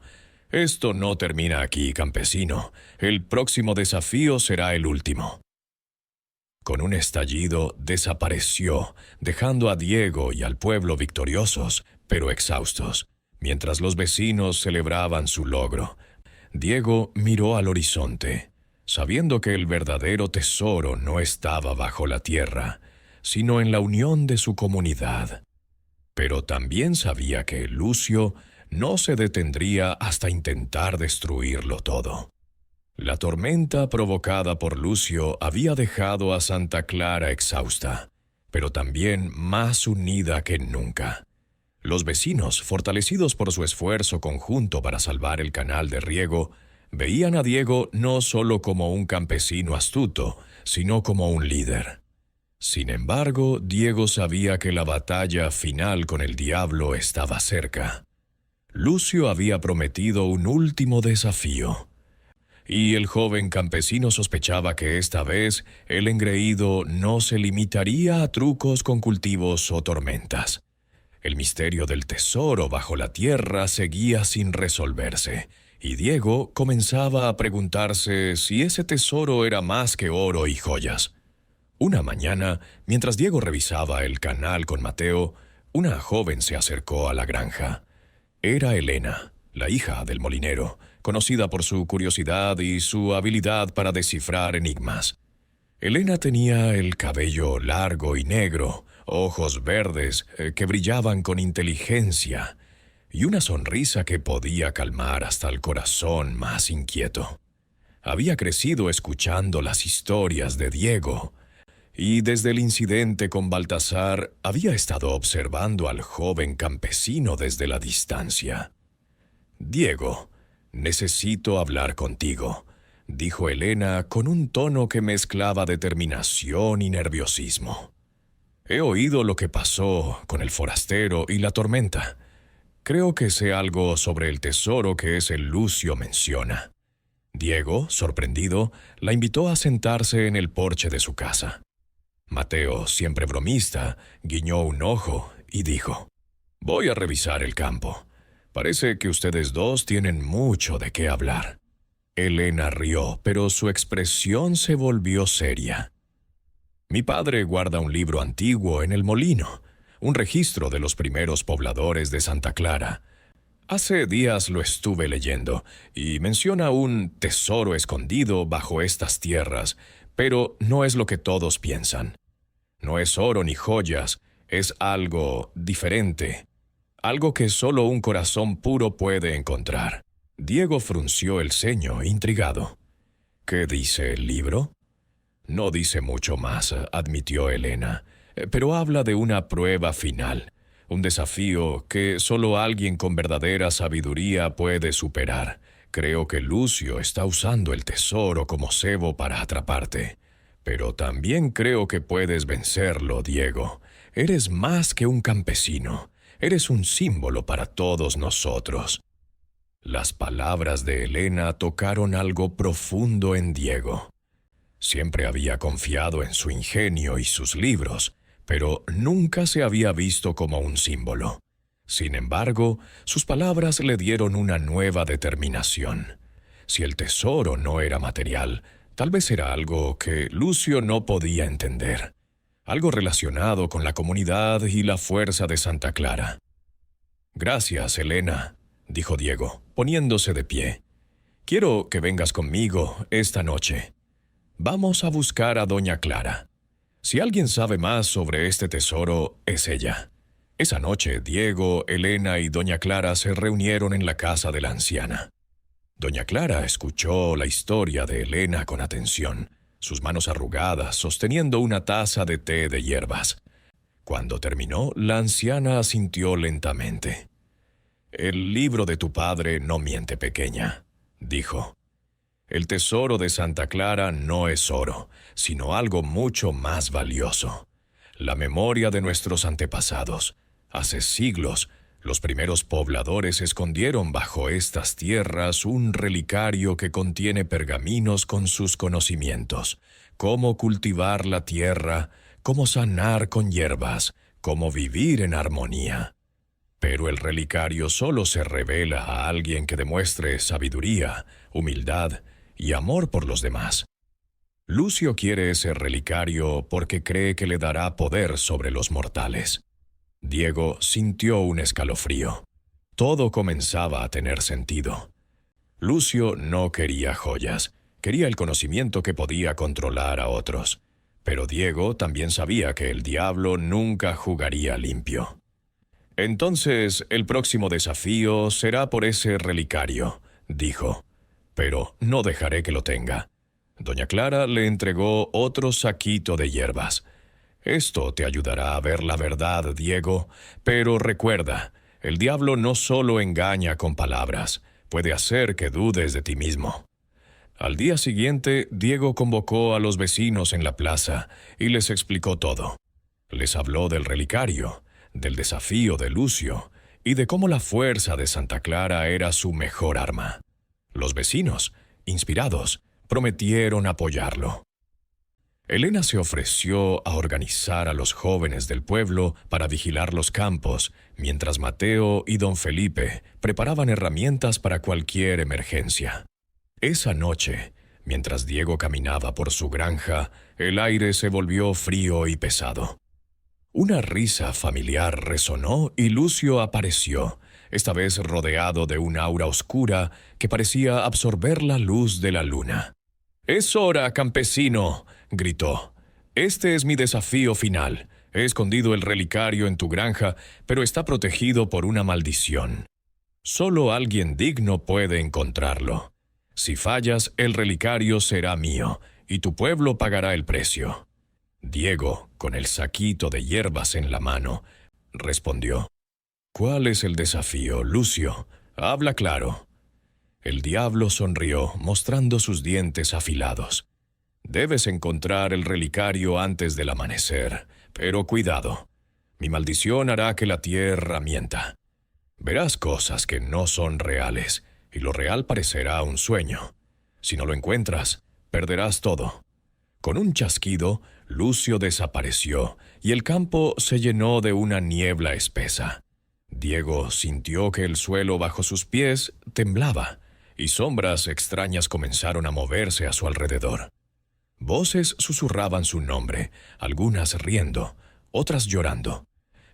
«Esto no termina aquí, campesino. El próximo desafío será el último». Con un estallido, desapareció, dejando a Diego y al pueblo victoriosos, pero exhaustos, mientras los vecinos celebraban su logro. Diego miró al horizonte, sabiendo que el verdadero tesoro no estaba bajo la tierra, sino en la unión de su comunidad. Pero también sabía que Lucio no se detendría hasta intentar destruirlo todo. La tormenta provocada por Lucio había dejado a Santa Clara exhausta, pero también más unida que nunca. Los vecinos, fortalecidos por su esfuerzo conjunto para salvar el canal de riego, veían a Diego no solo como un campesino astuto, sino como un líder. Sin embargo, Diego sabía que la batalla final con el diablo estaba cerca. Lucio había prometido un último desafío, y el joven campesino sospechaba que esta vez el engreído no se limitaría a trucos con cultivos o tormentas. El misterio del tesoro bajo la tierra seguía sin resolverse, y Diego comenzaba a preguntarse si ese tesoro era más que oro y joyas. Una mañana, mientras Diego revisaba el canal con Mateo, una joven se acercó a la granja. Era Elena, la hija del molinero, conocida por su curiosidad y su habilidad para descifrar enigmas. Elena tenía el cabello largo y negro, ojos verdes que brillaban con inteligencia, y una sonrisa que podía calmar hasta el corazón más inquieto. Había crecido escuchando las historias de Diego, y desde el incidente con Baltasar había estado observando al joven campesino desde la distancia. «Diego, necesito hablar contigo», dijo Elena con un tono que mezclaba determinación y nerviosismo. «He oído lo que pasó con el forastero y la tormenta. Creo que sé algo sobre el tesoro que ese Lucio menciona». Diego, sorprendido, la invitó a sentarse en el porche de su casa. Mateo, siempre bromista, guiñó un ojo y dijo: «Voy a revisar el campo. Parece que ustedes dos tienen mucho de qué hablar». Elena rió, pero su expresión se volvió seria. «Mi padre guarda un libro antiguo en el molino, un registro de los primeros pobladores de Santa Clara. Hace días lo estuve leyendo, y menciona un tesoro escondido bajo estas tierras, pero no es lo que todos piensan. No es oro ni joyas, es algo diferente, algo que solo un corazón puro puede encontrar». Diego frunció el ceño, intrigado. «¿Qué dice el libro?» «No dice mucho más», admitió Elena, «pero habla de una prueba final, un desafío que solo alguien con verdadera sabiduría puede superar. Creo que Lucio está usando el tesoro como cebo para atraparte. Pero también creo que puedes vencerlo, Diego. Eres más que un campesino. Eres un símbolo para todos nosotros». Las palabras de Elena tocaron algo profundo en Diego. Siempre había confiado en su ingenio y sus libros, pero nunca se había visto como un símbolo. Sin embargo, sus palabras le dieron una nueva determinación. Si el tesoro no era material, tal vez era algo que Lucio no podía entender. algo relacionado con la comunidad y la fuerza de Santa Clara. «Gracias, Elena», dijo Diego, poniéndose de pie. «Quiero que vengas conmigo esta noche. Vamos a buscar a Doña Clara. Si alguien sabe más sobre este tesoro, es ella». Esa noche, Diego, Elena y Doña Clara se reunieron en la casa de la anciana. Doña Clara escuchó la historia de Elena con atención, sus manos arrugadas sosteniendo una taza de té de hierbas. Cuando terminó, la anciana asintió lentamente. «El libro de tu padre no miente, pequeña», dijo. «El tesoro de Santa Clara no es oro, sino algo mucho más valioso. La memoria de nuestros antepasados. Hace siglos, los primeros pobladores escondieron bajo estas tierras un relicario que contiene pergaminos con sus conocimientos, cómo cultivar la tierra, cómo sanar con hierbas, cómo vivir en armonía. Pero el relicario solo se revela a alguien que demuestre sabiduría, humildad y amor por los demás. Lucio quiere ese relicario porque cree que le dará poder sobre los mortales». Diego sintió un escalofrío. Todo comenzaba a tener sentido. Lucio no quería joyas, quería el conocimiento que podía controlar a otros. Pero Diego también sabía que el diablo nunca jugaría limpio. «Entonces, el próximo desafío será por ese relicario», dijo. «Pero no dejaré que lo tenga». Doña Clara le entregó otro saquito de hierbas. «Esto te ayudará a ver la verdad, Diego, pero recuerda, el diablo no solo engaña con palabras, puede hacer que dudes de ti mismo». Al día siguiente, Diego convocó a los vecinos en la plaza y les explicó todo. Les habló del relicario, del desafío de Lucio y de cómo la fuerza de Santa Clara era su mejor arma. Los vecinos, inspirados, prometieron apoyarlo. Elena se ofreció a organizar a los jóvenes del pueblo para vigilar los campos, mientras Mateo y don Felipe preparaban herramientas para cualquier emergencia. Esa noche, mientras Diego caminaba por su granja, el aire se volvió frío y pesado. Una risa familiar resonó y Lucio apareció, esta vez rodeado de un aura oscura que parecía absorber la luz de la luna. «Es hora, campesino», gritó. «Este es mi desafío final. He escondido el relicario en tu granja, pero está protegido por una maldición. Solo alguien digno puede encontrarlo. Si fallas, el relicario será mío, y tu pueblo pagará el precio». Diego, con el saquito de hierbas en la mano, respondió. «¿Cuál es el desafío, Lucio? Habla claro». El diablo sonrió, mostrando sus dientes afilados. «Debes encontrar el relicario antes del amanecer, pero cuidado. Mi maldición hará que la tierra mienta. Verás cosas que no son reales, y lo real parecerá un sueño. Si no lo encuentras, perderás todo». Con un chasquido, Lucio desapareció, y el campo se llenó de una niebla espesa. Diego sintió que el suelo bajo sus pies temblaba, y sombras extrañas comenzaron a moverse a su alrededor. Voces susurraban su nombre, algunas riendo, otras llorando.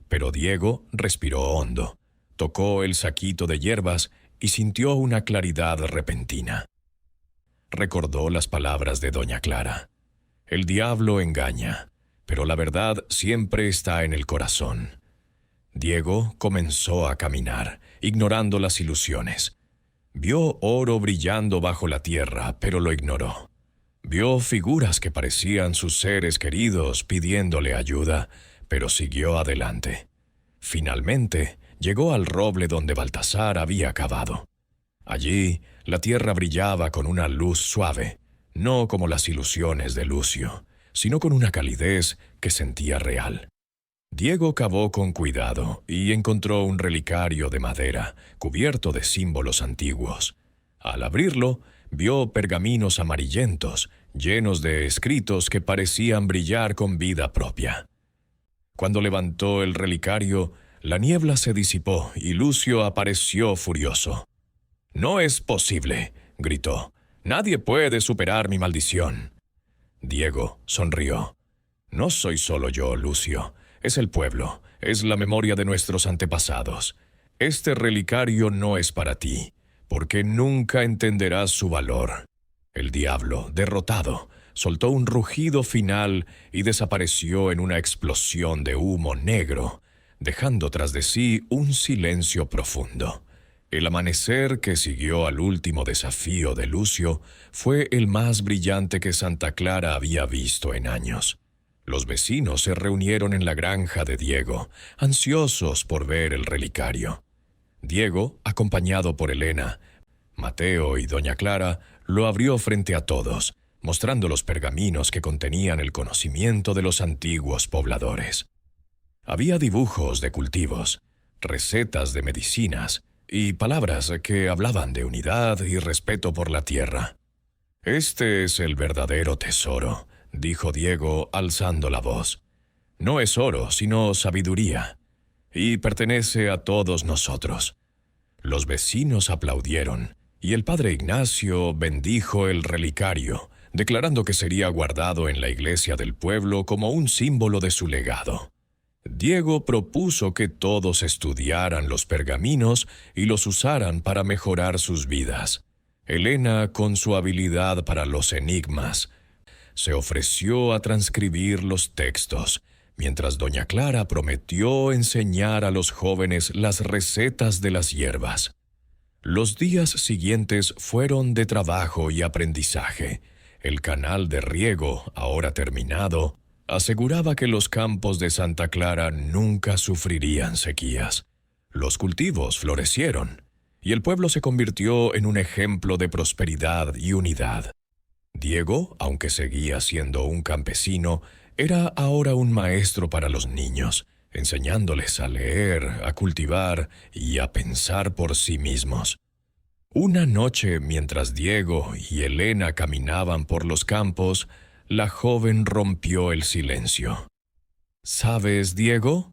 Pero Diego respiró hondo, tocó el saquito de hierbas y sintió una claridad repentina. Recordó las palabras de Doña Clara. El diablo engaña, pero la verdad siempre está en el corazón. Diego comenzó a caminar, ignorando las ilusiones. Vio oro brillando bajo la tierra, pero lo ignoró. Vio figuras que parecían sus seres queridos pidiéndole ayuda, pero siguió adelante. Finalmente, llegó al roble donde Baltasar había cavado. Allí, la tierra brillaba con una luz suave, no como las ilusiones de Lucio, sino con una calidez que sentía real. Diego cavó con cuidado y encontró un relicario de madera, cubierto de símbolos antiguos. Al abrirlo, vio pergaminos amarillentos, llenos de escritos que parecían brillar con vida propia. Cuando levantó el relicario, la niebla se disipó y Lucio apareció furioso. «No es posible», gritó. «Nadie puede superar mi maldición». Diego sonrió. No soy solo yo, Lucio. Es el pueblo, es la memoria de nuestros antepasados. Este relicario no es para ti, porque nunca entenderás su valor. El diablo, derrotado, soltó un rugido final y desapareció en una explosión de humo negro, dejando tras de sí un silencio profundo. El amanecer que siguió al último desafío de Lucio fue el más brillante que Santa Clara había visto en años. Los vecinos se reunieron en la granja de Diego, ansiosos por ver el relicario. Diego, acompañado por Elena, Mateo y doña Clara, lo abrió frente a todos, mostrando los pergaminos que contenían el conocimiento de los antiguos pobladores. Había dibujos de cultivos, recetas de medicinas y palabras que hablaban de unidad y respeto por la tierra. «Este es el verdadero tesoro», dijo Diego alzando la voz. «No es oro, sino sabiduría, y pertenece a todos nosotros». Los vecinos aplaudieron, y el padre Ignacio bendijo el relicario, declarando que sería guardado en la iglesia del pueblo como un símbolo de su legado. Diego propuso que todos estudiaran los pergaminos y los usaran para mejorar sus vidas. Elena, con su habilidad para los enigmas, se ofreció a transcribir los textos, mientras doña Clara prometió enseñar a los jóvenes las recetas de las hierbas. Los días siguientes fueron de trabajo y aprendizaje. El canal de riego, ahora terminado, aseguraba que los campos de Santa Clara nunca sufrirían sequías. Los cultivos florecieron, y el pueblo se convirtió en un ejemplo de prosperidad y unidad. Diego, aunque seguía siendo un campesino, era ahora un maestro para los niños, enseñándoles a leer, a cultivar y a pensar por sí mismos. Una noche, mientras Diego y Elena caminaban por los campos, la joven rompió el silencio. «¿Sabes, Diego?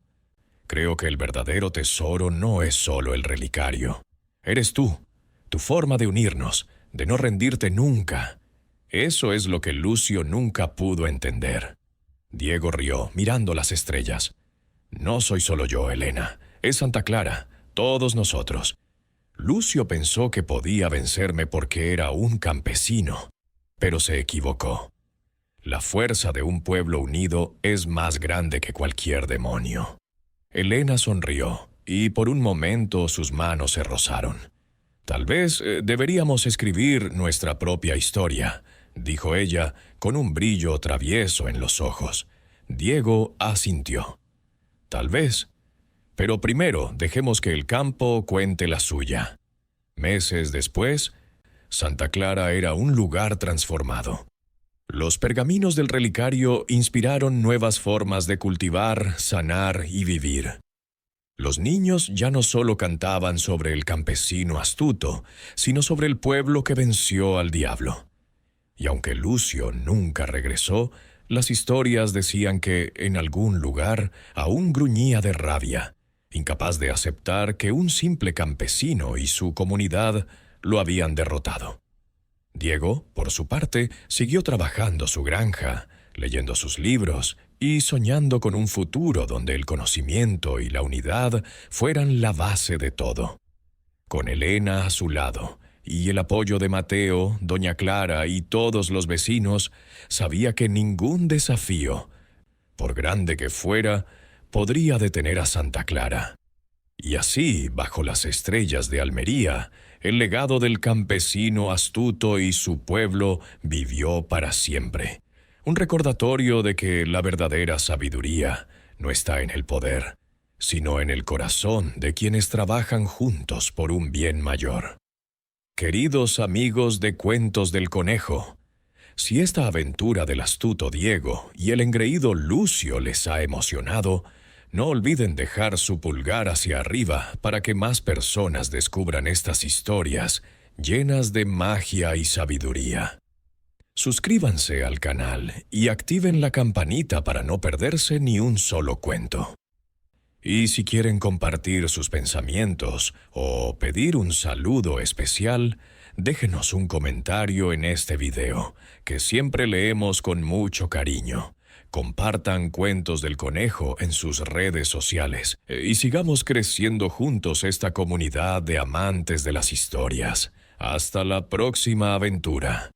Creo que el verdadero tesoro no es solo el relicario. Eres tú, tu forma de unirnos, de no rendirte nunca. Eso es lo que Lucio nunca pudo entender». Diego rió, mirando las estrellas. «No soy solo yo, Elena. Es Santa Clara, todos nosotros. Lucio pensó que podía vencerme porque era un campesino, pero se equivocó. La fuerza de un pueblo unido es más grande que cualquier demonio». Elena sonrió, y por un momento sus manos se rozaron. «Tal vez deberíamos escribir nuestra propia historia», dijo ella, con un brillo travieso en los ojos. Diego asintió. «Tal vez. Pero primero dejemos que el campo cuente la suya». Meses después, Santa Clara era un lugar transformado. Los pergaminos del relicario inspiraron nuevas formas de cultivar, sanar y vivir. Los niños ya no solo cantaban sobre el campesino astuto, sino sobre el pueblo que venció al diablo. Y aunque Lucio nunca regresó, las historias decían que, en algún lugar, aún gruñía de rabia, incapaz de aceptar que un simple campesino y su comunidad lo habían derrotado. Diego, por su parte, siguió trabajando su granja, leyendo sus libros y soñando con un futuro donde el conocimiento y la unidad fueran la base de todo. Con Elena a su lado, y el apoyo de Mateo, doña Clara y todos los vecinos, sabía que ningún desafío, por grande que fuera, podría detener a Santa Clara. Y así, bajo las estrellas de Almería, el legado del campesino astuto y su pueblo vivió para siempre. Un recordatorio de que la verdadera sabiduría no está en el poder, sino en el corazón de quienes trabajan juntos por un bien mayor. Queridos amigos de Cuentos del Conejo, si esta aventura del astuto Diego y el engreído Lucio les ha emocionado, no olviden dejar su pulgar hacia arriba para que más personas descubran estas historias llenas de magia y sabiduría. Suscríbanse al canal y activen la campanita para no perderse ni un solo cuento. Y si quieren compartir sus pensamientos o pedir un saludo especial, déjenos un comentario en este video, que siempre leemos con mucho cariño. compartan Cuentos del Conejo en sus redes sociales y sigamos creciendo juntos esta comunidad de amantes de las historias. Hasta la próxima aventura.